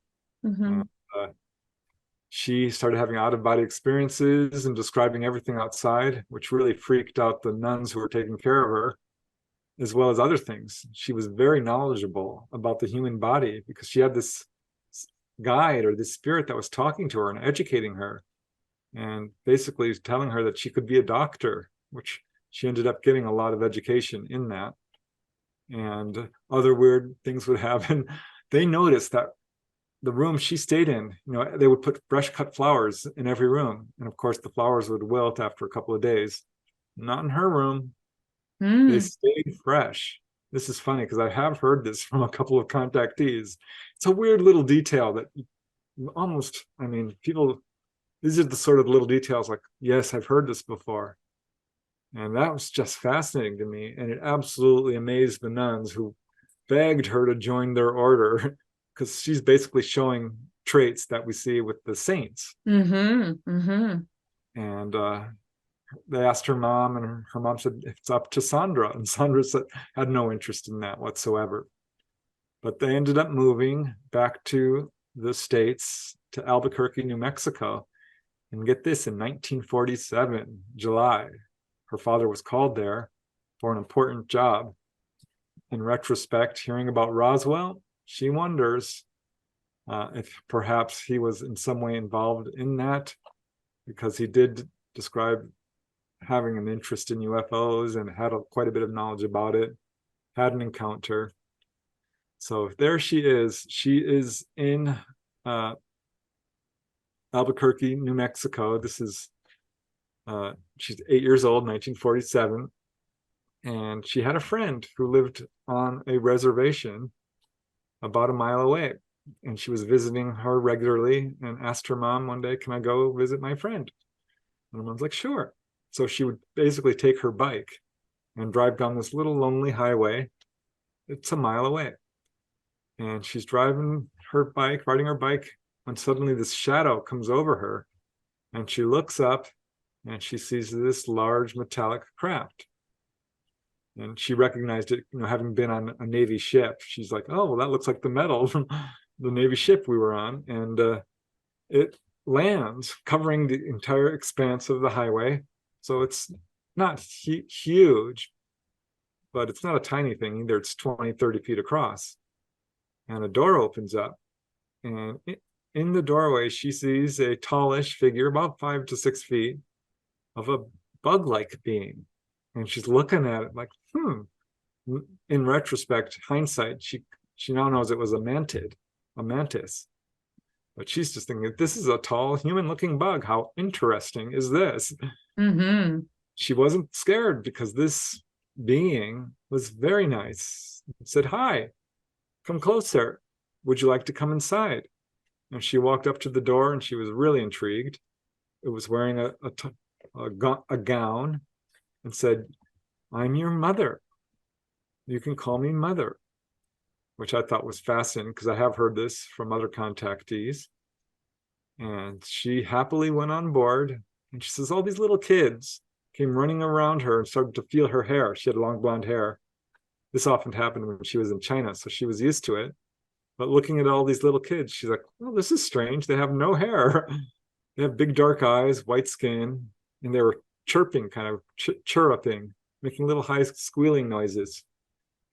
She started having out-of-body experiences and describing everything outside, which really freaked out the nuns who were taking care of her. as well as other things. She was very knowledgeable about the human body because she had this guide or this spirit that was talking to her and educating her and basically telling her that she could be a doctor, which she ended up getting a lot of education in that. And other weird things would happen. They noticed that the room she stayed in, they would put fresh cut flowers in every room. And of course, the flowers would wilt after a couple of days. Not in her room. They stayed fresh. This is funny because I have heard this from a couple of contactees. It's a weird little detail that almost, people, these are the sort of little details like, yes, I've heard this before. And that was just fascinating to me. And it absolutely amazed the nuns who begged her to join their order because she's basically showing traits that we see with the saints. And they asked her mom, and her mom said, it's up to Sandra. And Sandra had no interest in that whatsoever. But they ended up moving back to the States, to Albuquerque, New Mexico. And get this, in 1947, July, her father was called there for an important job. In retrospect, hearing about Roswell, she wonders if perhaps he was in some way involved in that, because he did describe having an interest in UFOs and had quite a bit of knowledge about it, had an encounter. So there she is. She is in Albuquerque, New Mexico. This is, she's 8 years old, 1947. And she had a friend who lived on a reservation about a mile away. And she was visiting her regularly and asked her mom one day, can I go visit my friend? And her mom's like, sure. So she would basically take her bike and drive down this little lonely highway. It's a mile away. And she's riding her bike, when suddenly this shadow comes over her. And she looks up and she sees this large metallic craft. And she recognized it, having been on a Navy ship. She's like, oh, well, that looks like the metal from the Navy ship we were on. And it lands covering the entire expanse of the highway. So it's not huge, but it's not a tiny thing either. It's 20, 30 feet across. And a door opens up. And in the doorway, she sees a tallish figure, about 5 to 6 feet, of a bug-like being. And she's looking at it like, In retrospect, hindsight, she now knows it was a mantis. But she's just thinking, this is a tall, human-looking bug. How interesting is this? She wasn't scared because this being was very nice. It said, hi, come closer. Would you like to come inside? And she walked up to the door and she was really intrigued. It was wearing a gown and said, I'm your mother. You can call me mother, which I thought was fascinating because I have heard this from other contactees. And she happily went on board. And she says all these little kids came running around her and started to feel her hair. She had long blonde hair. This often happened when she was in China, so she was used to it. But looking at all these little kids, she's like, oh, this is strange. They have no hair. They have big dark eyes, white skin, and they were chirping, kind of chirruping, making little high squealing noises.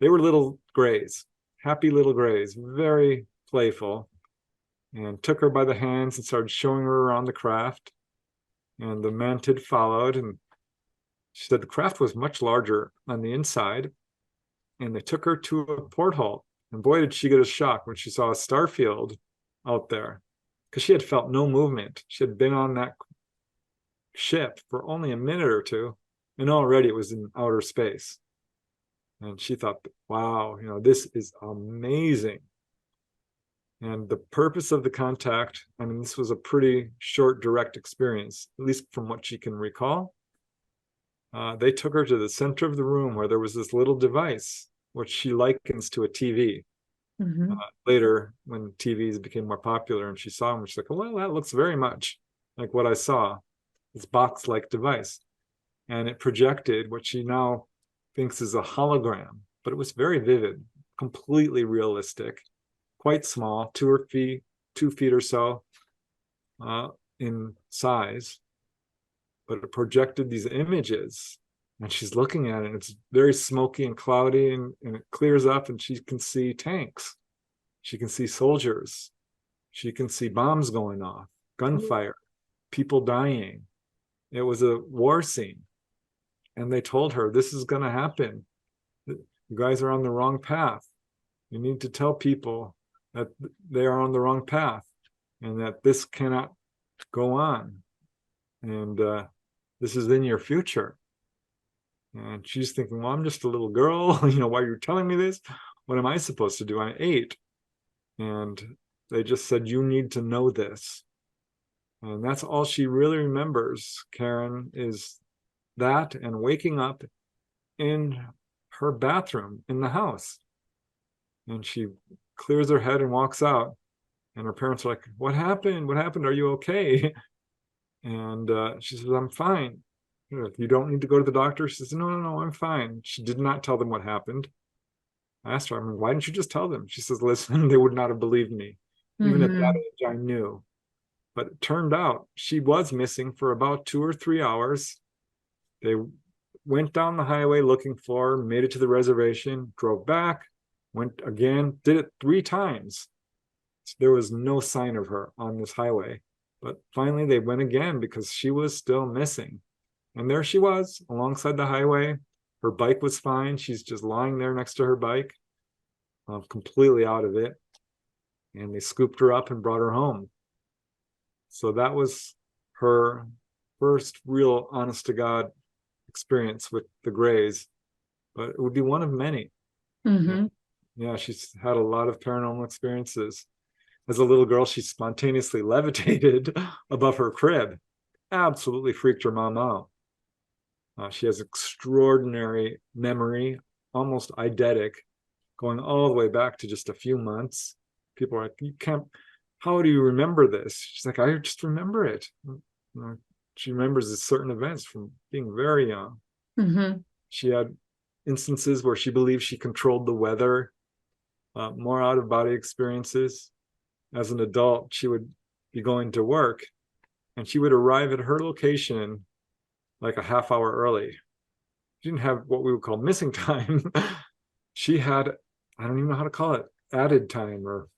They were little grays, happy little grays, very playful, and took her by the hands and started showing her around the craft. And the mantid followed, and she said the craft was much larger on the inside, and they took her to a porthole. And boy, did she get a shock when she saw a star field out there, because she had felt no movement. She had been on that ship for only a minute or two, and already it was in outer space. And she thought, wow, this is amazing. And the purpose of the contact, this was a pretty short, direct experience, at least from what she can recall. They took her to the center of the room where there was this little device, which she likens to a TV. Later, when TVs became more popular and she saw them, she's like, well, that looks very much like what I saw, this box-like device. And it projected what she now thinks is a hologram, but it was very vivid, completely realistic, quite small, 2 feet or so in size. But it projected these images And she's looking at it, and it's very smoky and cloudy, and it clears up, and she can see tanks. She can see soldiers. She can see bombs going off, gunfire, people dying. It was a war scene. And they told her, this is going to happen. You guys are on the wrong path. You need to tell people that they are on the wrong path and that this cannot go on. And this is in your future. And she's thinking, well, I'm just a little girl. Why are you telling me this? What am I supposed to do? I'm 8. And they just said, you need to know this. And that's all she really remembers, Karen, is that and waking up in her bathroom in the house. And she clears her head and walks out. And her parents are like, what happened? What happened? Are you okay? And she says, I'm fine. You don't need to go to the doctor. She says, no, I'm fine. She did not tell them what happened. I asked her, why didn't you just tell them? She says, listen, they would not have believed me. Even at that age, I knew. But it turned out she was missing for about 2 or 3 hours. They went down the highway looking for her, made it to the reservation, drove back, went again, did it 3 times. There was no sign of her on this highway. But finally, they went again because she was still missing. And there she was alongside the highway. Her bike was fine. She's just lying there next to her bike, completely out of it. And they scooped her up and brought her home. So that was her first real honest to God experience with the Greys, but it would be one of many. Yeah, she's had a lot of paranormal experiences. As a little girl, she spontaneously levitated above her crib. Absolutely freaked her mom out. She has extraordinary memory, almost eidetic, going all the way back to just a few months. People are like, you can't, how do you remember this? She's like, I just remember it. She remembers certain events from being very young. She had instances where she believed she controlled the weather, more out-of-body experiences. As an adult, she would be going to work, and she would arrive at her location like a half hour early. She didn't have what we would call missing time. She had, I don't even know how to call it, added time, or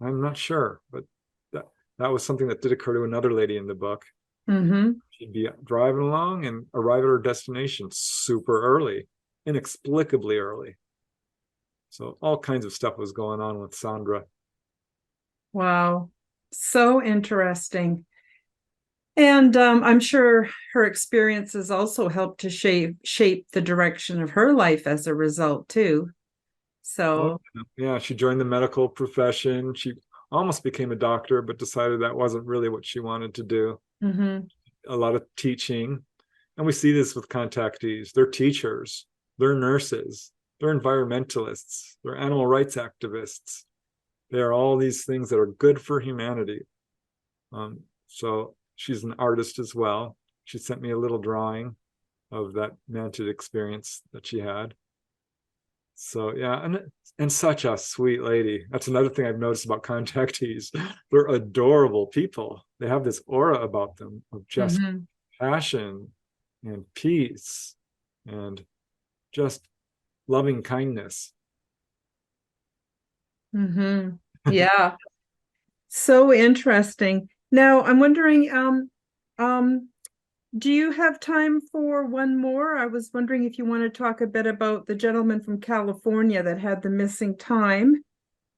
I'm not sure, but that was something that did occur to another lady in the book. She'd be driving along and arrive at her destination super early, inexplicably early. So all kinds of stuff was going on with Sandra. Wow, so interesting. And I'm sure her experiences also helped to shape the direction of her life as a result too. So yeah, she joined the medical profession. She almost became a doctor, but decided that wasn't really what she wanted to do. A lot of teaching. And we see this with contactees. They're teachers, they're nurses, they're environmentalists, they're animal rights activists. They are all these things that are good for humanity. So she's an artist as well. She sent me a little drawing of that mantid experience that she had. So yeah, and such a sweet lady. That's another thing I've noticed about contactees. They're adorable people. They have this aura about them of just passion and peace and just loving kindness. Yeah, so interesting. Now I'm wondering, do you have time for one more? I was wondering if you want to talk a bit about the gentleman from California that had the missing time,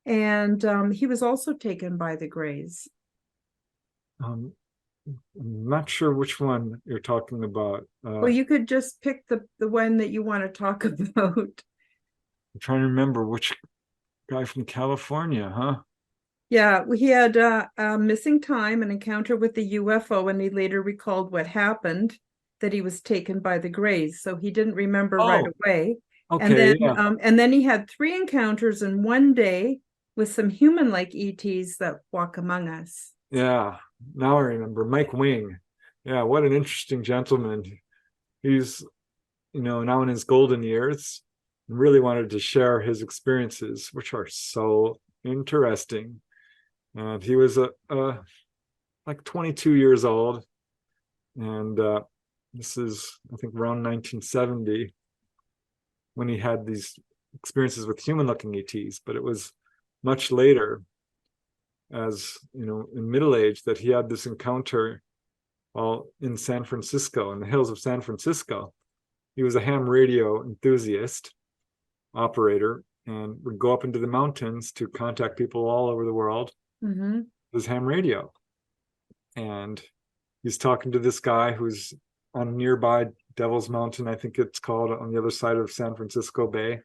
and he was also taken by the Greys. I'm not sure which one you're talking about. Well, you could just pick the one that you want to talk about. I'm trying to remember which guy from California, huh? Yeah, he had a missing time, an encounter with the UFO, and he later recalled what happened, that he was taken by the Greys. So he didn't remember right away. Okay, and then he had 3 encounters in one day with some human-like ETs that walk among us. Yeah, now I remember. Mike Wing. Yeah, what an interesting gentleman. He's, now in his golden years, and really wanted to share his experiences, which are so interesting. And he was like 22 years old, and This is, I think, around 1970 when he had these experiences with human-looking ETs, but it was much later, as you know, in middle age, that he had this encounter while in San Francisco, in the hills of San Francisco. He was a ham radio enthusiast, operator, and would go up into the mountains to contact people all over the world with his ham radio. And he's talking to this guy who's on nearby Devil's Mountain, I think it's called, on the other side of San Francisco Bay.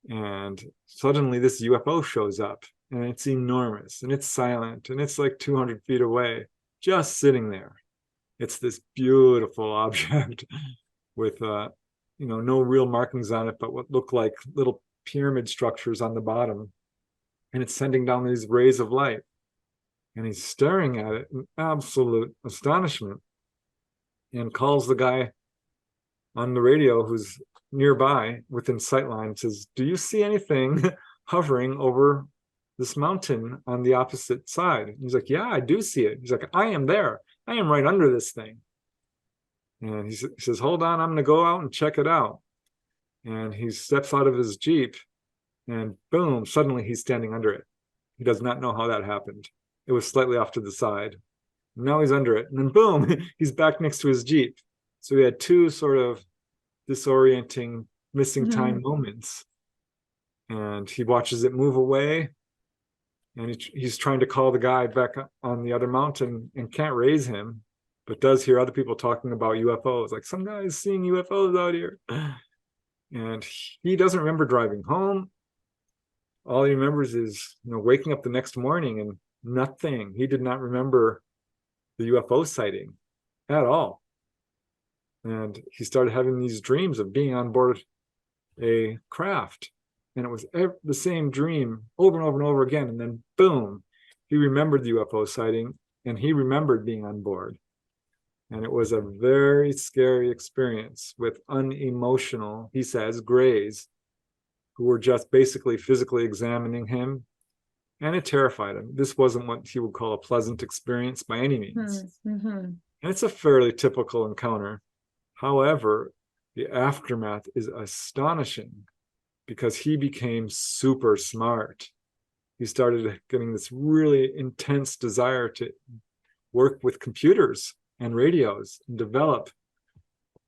And suddenly this UFO shows up, and it's enormous, and it's silent, and it's like 200 feet away, just sitting there. It's this beautiful object with, no real markings on it, but what look like little pyramid structures on the bottom. And it's sending down these rays of light. And he's staring at it in absolute astonishment and calls the guy on the radio who's nearby within sightline and says, "Do you see anything hovering over this mountain on the opposite side?" And he's like, "Yeah, I do see it." He's like, "I am there. I am right under this thing." And he says, "Hold on, I'm going to go out and check it out." And he steps out of his Jeep, and boom, suddenly he's standing under it. He does not know how that happened. It was slightly off to the side. Now he's under it. And then boom, he's back next to his Jeep. So he had two sort of disorienting, missing time moments. And he watches it move away. And he's trying to call the guy back on the other mountain and can't raise him, but does hear other people talking about UFOs. Like, some guy's seeing UFOs out here. And he doesn't remember driving home. All he remembers is, waking up the next morning and nothing. He did not remember the UFO sighting at all. And he started having these dreams of being on board a craft. And it was the same dream over and over and over again. And then boom, he remembered the UFO sighting, and he remembered being on board. And it was a very scary experience with unemotional, he says, grays who were just basically physically examining him. And it terrified him. This wasn't what he would call a pleasant experience by any means. And it's a fairly typical encounter. However, the aftermath is astonishing because he became super smart. He started getting this really intense desire to work with computers and radios and develop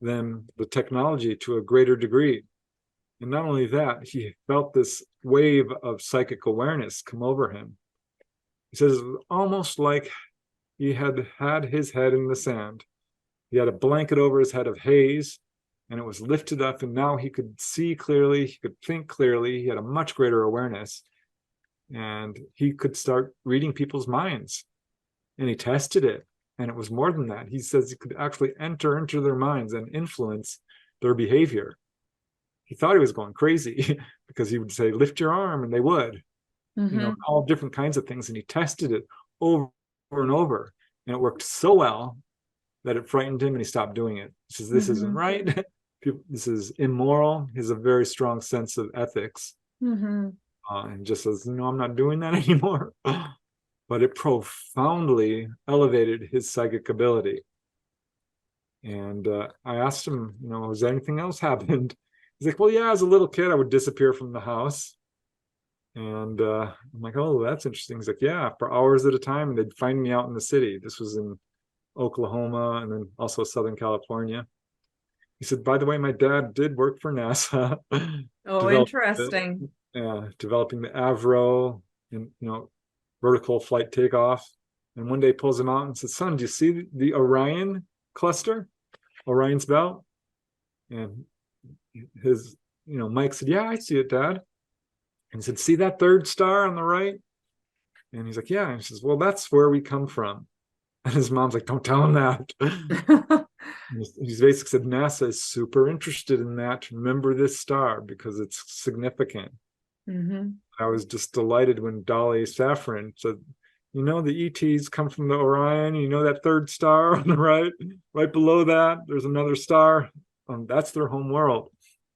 them, the technology, to a greater degree. And not only that, he felt this wave of psychic awareness come over him. He says it was almost like he had had his head in the sand. He had a blanket over his head of haze, and it was lifted up, and now he could see clearly, he could think clearly, he had a much greater awareness, and he could start reading people's minds. And he tested it, and it was more than that. He says he could actually enter into their minds and influence their behavior. He thought he was going crazy because he would say, "Lift your arm," and they would, all different kinds of things. And he tested it over and over, and it worked so well that it frightened him, and he stopped doing it. He says, "This isn't right. This is immoral." He has a very strong sense of ethics, and just says, "No, I'm not doing that anymore." But it profoundly elevated his psychic ability. And I asked him, has anything else happened? He's like, "Well, yeah, as a little kid, I would disappear from the house." And I'm like, "Oh, that's interesting." He's like, "Yeah, for hours at a time, and they'd find me out in the city." This was in Oklahoma and then also Southern California. He said, "By the way, my dad did work for NASA." Oh, interesting. Developing the Avro and, vertical flight takeoff. And one day pulls him out and says, "Son, do you see the Orion cluster? Orion's belt?" And his, Mike said, "Yeah, I see it, Dad." And he said, "See that third star on the right?" And he's like, "Yeah." And he says, "Well, that's where we come from." And his mom's like, "Don't tell him that." He's basically said, "NASA is super interested in that. Remember this star because it's significant." I was just delighted when Dolly Saffron said, "The ETs come from the Orion. That third star on the right below that, there's another star. That's their home world."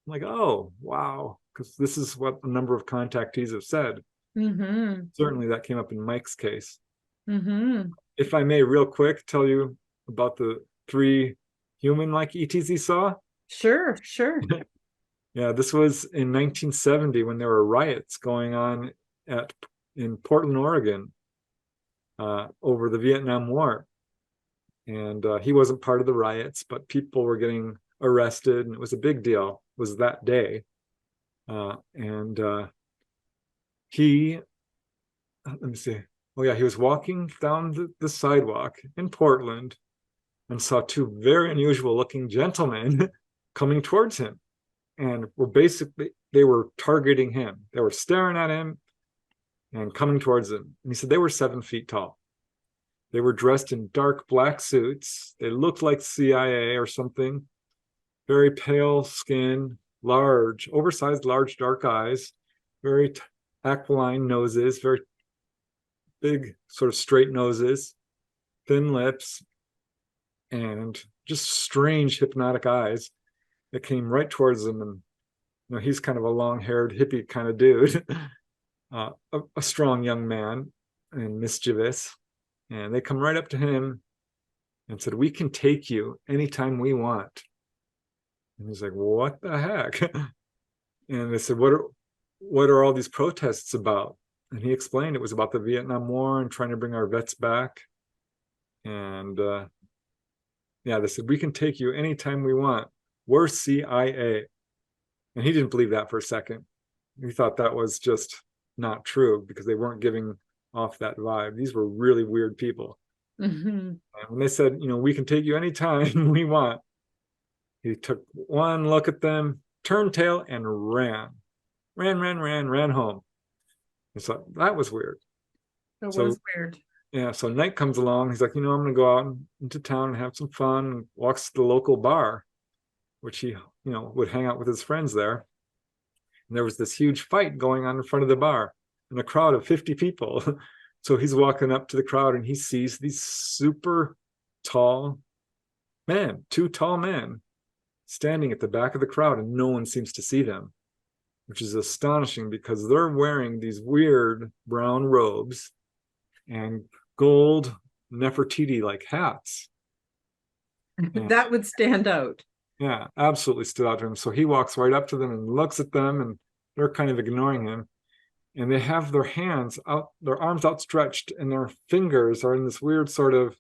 I'm like, "Oh, wow." Because this is what a number of contactees have said. Certainly that came up in Mike's case. If I may, real quick, tell you about the 3 human-like ETs he saw? Sure, sure. Yeah, this was in 1970 when there were riots going on in Portland, Oregon, over the Vietnam War. And he wasn't part of the riots, but people were getting arrested, and it was a big deal. It was that day. And let me see. Oh yeah, he was walking down the sidewalk in Portland and saw two very unusual looking gentlemen coming towards him. And they were targeting him. They were staring at him and coming towards him. And he said they were 7 feet tall. They were dressed in dark black suits. They looked like CIA or something. Very pale skin, large, oversized, large, dark eyes, very aquiline noses, very big, sort of straight noses, thin lips, and just strange hypnotic eyes that came right towards him. And he's kind of a long-haired hippie kind of dude, a strong young man and mischievous. And they come right up to him and said, "We can take you anytime we want." And he's like, "What the heck?" And they said, what are all these protests about?" And he explained it was about the Vietnam War and trying to bring our vets back. And yeah, they said, "We can take you anytime we want. We're CIA." And he didn't believe that for a second. He thought that was just not true because they weren't giving off that vibe. These were really weird people. Mm-hmm. And when they said, "We can take you anytime we want," he took one look at them, turned tail, and ran home. And so that was weird. That was weird. Yeah, so night comes along. He's like, I'm going to go out into town and have some fun. And walks to the local bar, which he, would hang out with his friends there. And there was this huge fight going on in front of the bar and a crowd of 50 people. So he's walking up to the crowd and he sees these super tall men, 2 tall men, standing at the back of the crowd, and no one seems to see them, which is astonishing because they're wearing these weird brown robes and gold Nefertiti-like hats. That would stand out. Yeah, absolutely stood out to him. So he walks right up to them and looks at them, and they're kind of ignoring him. And they have their hands out, their arms outstretched, and their fingers are in this weird sort of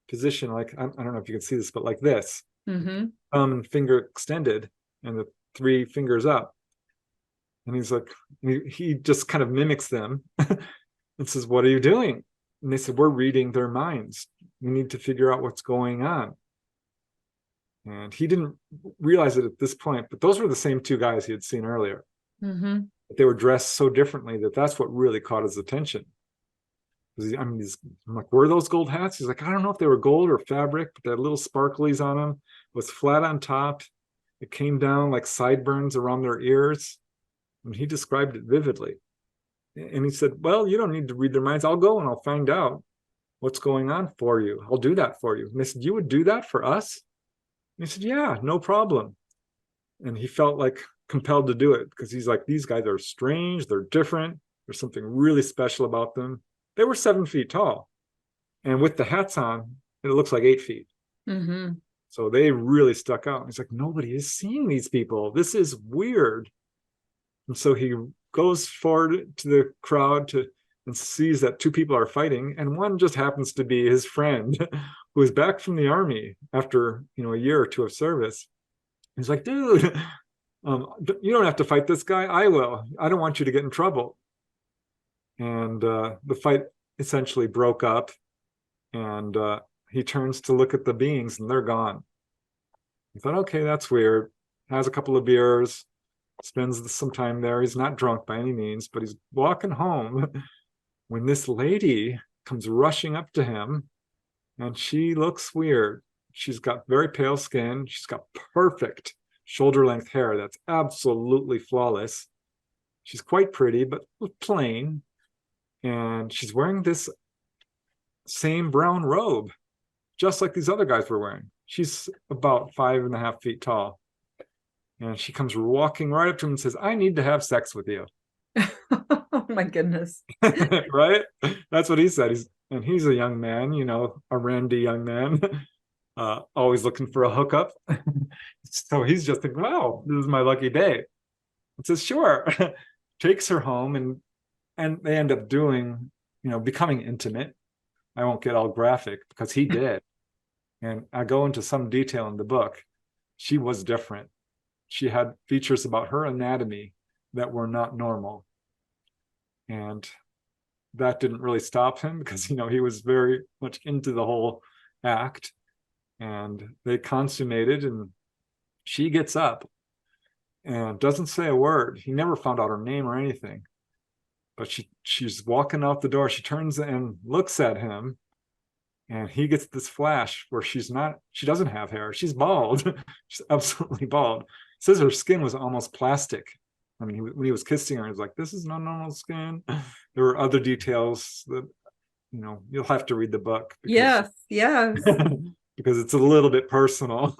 position, like, I don't know if you can see this, but like this. Mm-hmm. Thumb and finger extended, and the 3 fingers up. And he's like, he just kind of mimics them and says, "What are you doing?" And they said, "We're reading their minds. We need to figure out what's going on." And he didn't realize it at this point, but those were the same 2 guys he had seen earlier. Mm-hmm. But they were dressed so differently that's what really caught his attention. I'm like, "Were those gold hats?" He's like, "I don't know if they were gold or fabric, but they had little sparklies on them. It was flat on top. It came down like sideburns around their ears." And he described it vividly. And he said, "Well, you don't need to read their minds. I'll go and I'll find out what's going on for you. I'll do that for you." And they said, "You would do that for us?" And he said, "Yeah, no problem." And he felt like compelled to do it because he's like, these guys are strange. They're different. There's something really special about them. They were 7 feet tall. And with the hats on, it looks like 8 feet. Mm-hmm. So they really stuck out. And he's like, nobody is seeing these people. This is weird. And so he goes forward to the crowd and sees that 2 people are fighting. And one just happens to be his friend who is back from the army after, a year or 2 of service. He's like, "Dude, you don't have to fight this guy. I will. I don't want you to get in trouble." And the fight essentially broke up. And he turns to look at the beings and they're gone. He thought, okay, that's weird. Has a couple of beers, spends some time there. He's not drunk by any means, but he's walking home when this lady comes rushing up to him, and she looks weird. She's got very pale skin. She's got perfect shoulder-length hair that's absolutely flawless. She's quite pretty, but plain. And she's wearing this same brown robe, just like these other guys were wearing. She's about 5.5 feet tall. And she comes walking right up to him and says, "I need to have sex with you." Oh my goodness. Right? That's what he said. He's a young man, a randy young man. always looking for a hookup. So he's just like, wow, this is my lucky day. It says, sure. Takes her home, and they end up doing, becoming intimate. I won't get all graphic because he did. And I go into some detail in the book. She was different. She had features about her anatomy that were not normal. And that didn't really stop him because, he was very much into the whole act. And they consummated, and she gets up and doesn't say a word. He never found out her name or anything. But she's walking out the door. She turns and looks at him, and he gets this flash where she doesn't have hair. She's bald. She's absolutely bald. Says her skin was almost plastic. I mean, when he was kissing her, he was like, this is not normal skin. There were other details that, you'll have to read the book. Yes. Because it's a little bit personal.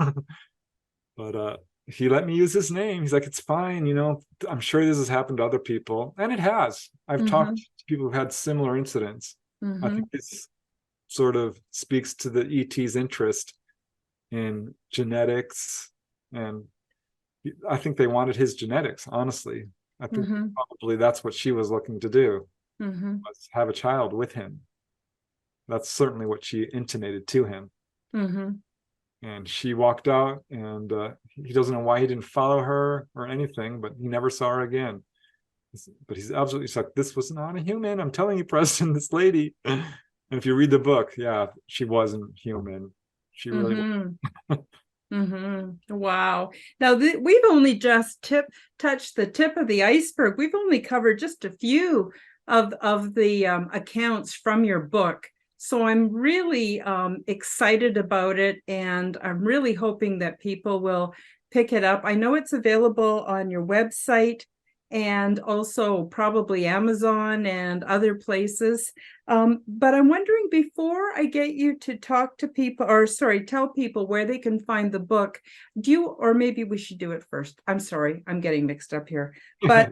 But he let me use his name. He's like, it's fine. I'm sure this has happened to other people. And it has. I've talked to people who've had similar incidents. I think this sort of speaks to the ET's interest in genetics. And I think they wanted his genetics, honestly. I think probably that's what she was looking to do, was have a child with him. That's certainly what she intimated to him. And she walked out, and he doesn't know why he didn't follow her or anything, but he never saw her again. But he's like, this was not a human. I'm telling you, Preston, this lady. And if you read the book, yeah, she wasn't human. She really Wow. Now we've only just touched the tip of the iceberg. We've only covered just a few of the accounts from your book. So I'm really excited about it, and I'm really hoping that people will pick it up. I know it's available on your website and also probably Amazon and other places. But I'm wondering, before I get you to talk to people, tell people where they can find the book, or maybe we should do it first. I'm sorry, I'm getting mixed up here. But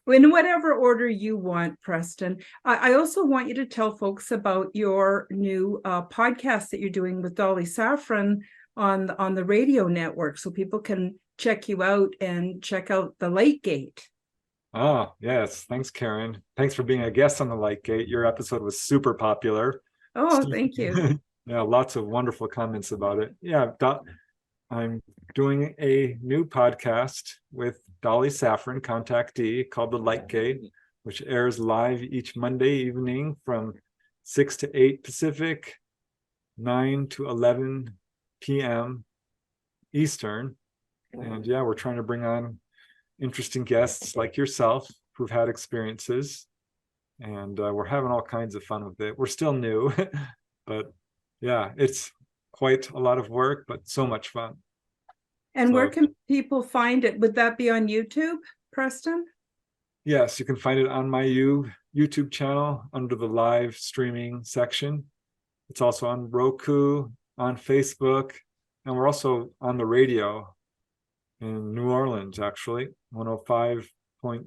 in whatever order you want, Preston, I also want you to tell folks about your new podcast that you're doing with Dolly Safran on the radio network, so people can check you out and check out the Light Gate. Oh, yes. Thanks, Karen. Thanks for being a guest on the Light Gate. Your episode was super popular. Oh, thank you. Yeah, lots of wonderful comments about it. Yeah, I'm doing a new podcast with Dolly Safran, contactee, called The Light Gate, which airs live each Monday evening from 6 to 8 Pacific, 9 to 11 p.m. Eastern. And yeah, we're trying to bring on interesting guests like yourself who've had experiences, and we're having all kinds of fun with it. We're still new, but yeah, it's quite a lot of work, but so much fun. And where can people find it? Would that be on YouTube, Preston? Yes, you can find it on my YouTube channel under the live streaming section. It's also on Roku, on Facebook, and we're also on the radio in New Orleans, actually, 105.3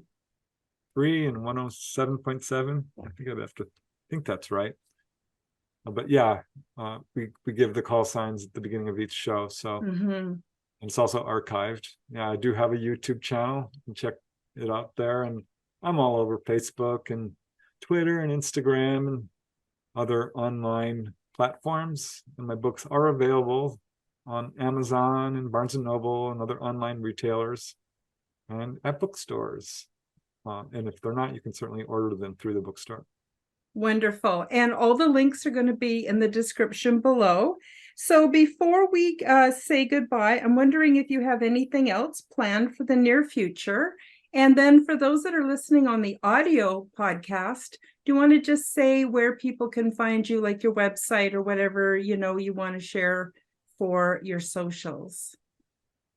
and 107.7. I think that's right. But yeah, we give the call signs at the beginning of each show. So and it's also archived. Yeah, I do have a YouTube channel. You can check it out there. And I'm all over Facebook and Twitter and Instagram and other online platforms. And my books are available on Amazon and Barnes & Noble and other online retailers and at bookstores. And if they're not, you can certainly order them through the bookstore. Wonderful. And all the links are going to be in the description below. So before we say goodbye, I'm wondering if you have anything else planned for the near future. And then for those that are listening on the audio podcast, do you want to just say where people can find you, like your website or whatever, you want to share for your socials?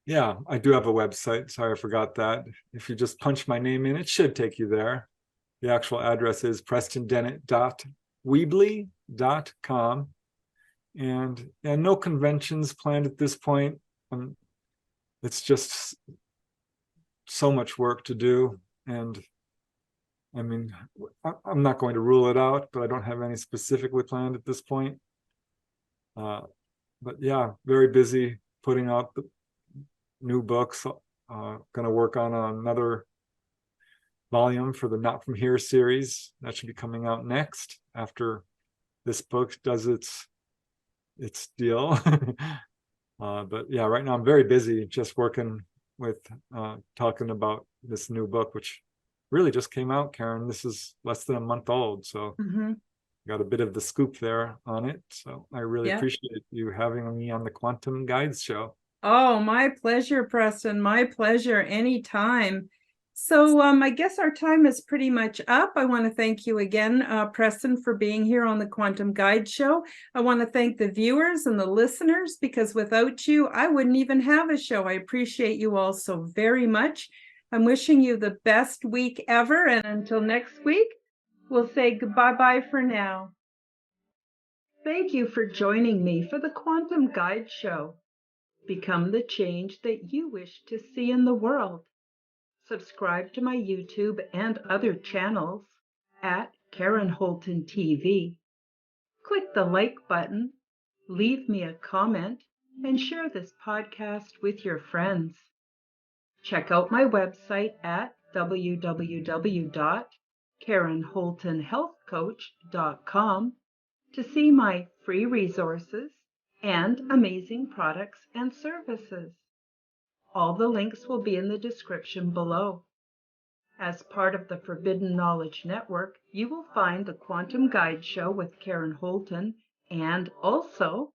Yeah, I do have a website. Sorry, I forgot that. If you just punch my name in, it should take you there. The actual address is prestondennett.weebly.com. And no conventions planned at this point. It's just so much work to do. And I mean, I'm not going to rule it out, but I don't have any specifically planned at this point. But yeah, very busy putting out the new books. Going to work on another volume for the Not From Here series. That should be coming out next after this book does its deal. But yeah, right now I'm very busy just working with talking about this new book, which really just came out, Karen. This is less than a month old, so got a bit of the scoop there on it. So I really appreciate you having me on the Quantum Guides show. Oh, my pleasure, Preston. My pleasure, anytime. So I guess our time is pretty much up. I want to thank you again, Preston, for being here on the Quantum Guide Show. I want to thank the viewers and the listeners, because without you, I wouldn't even have a show. I appreciate you all so very much. I'm wishing you the best week ever. And until next week, we'll say goodbye for now. Thank you for joining me for the Quantum Guide Show. Become the change that you wish to see in the world. Subscribe to my YouTube and other channels at Karen Holton TV. Click the like button, leave me a comment, and share this podcast with your friends. Check out my website at www.karenholtonhealthcoach.com to see my free resources and amazing products and services. All the links will be in the description below. As part of the Forbidden Knowledge Network, you will find the Quantum Guide Show with Karen Holton and also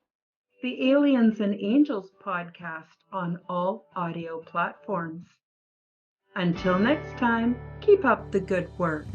the Aliens and Angels podcast on all audio platforms. Until next time, keep up the good work.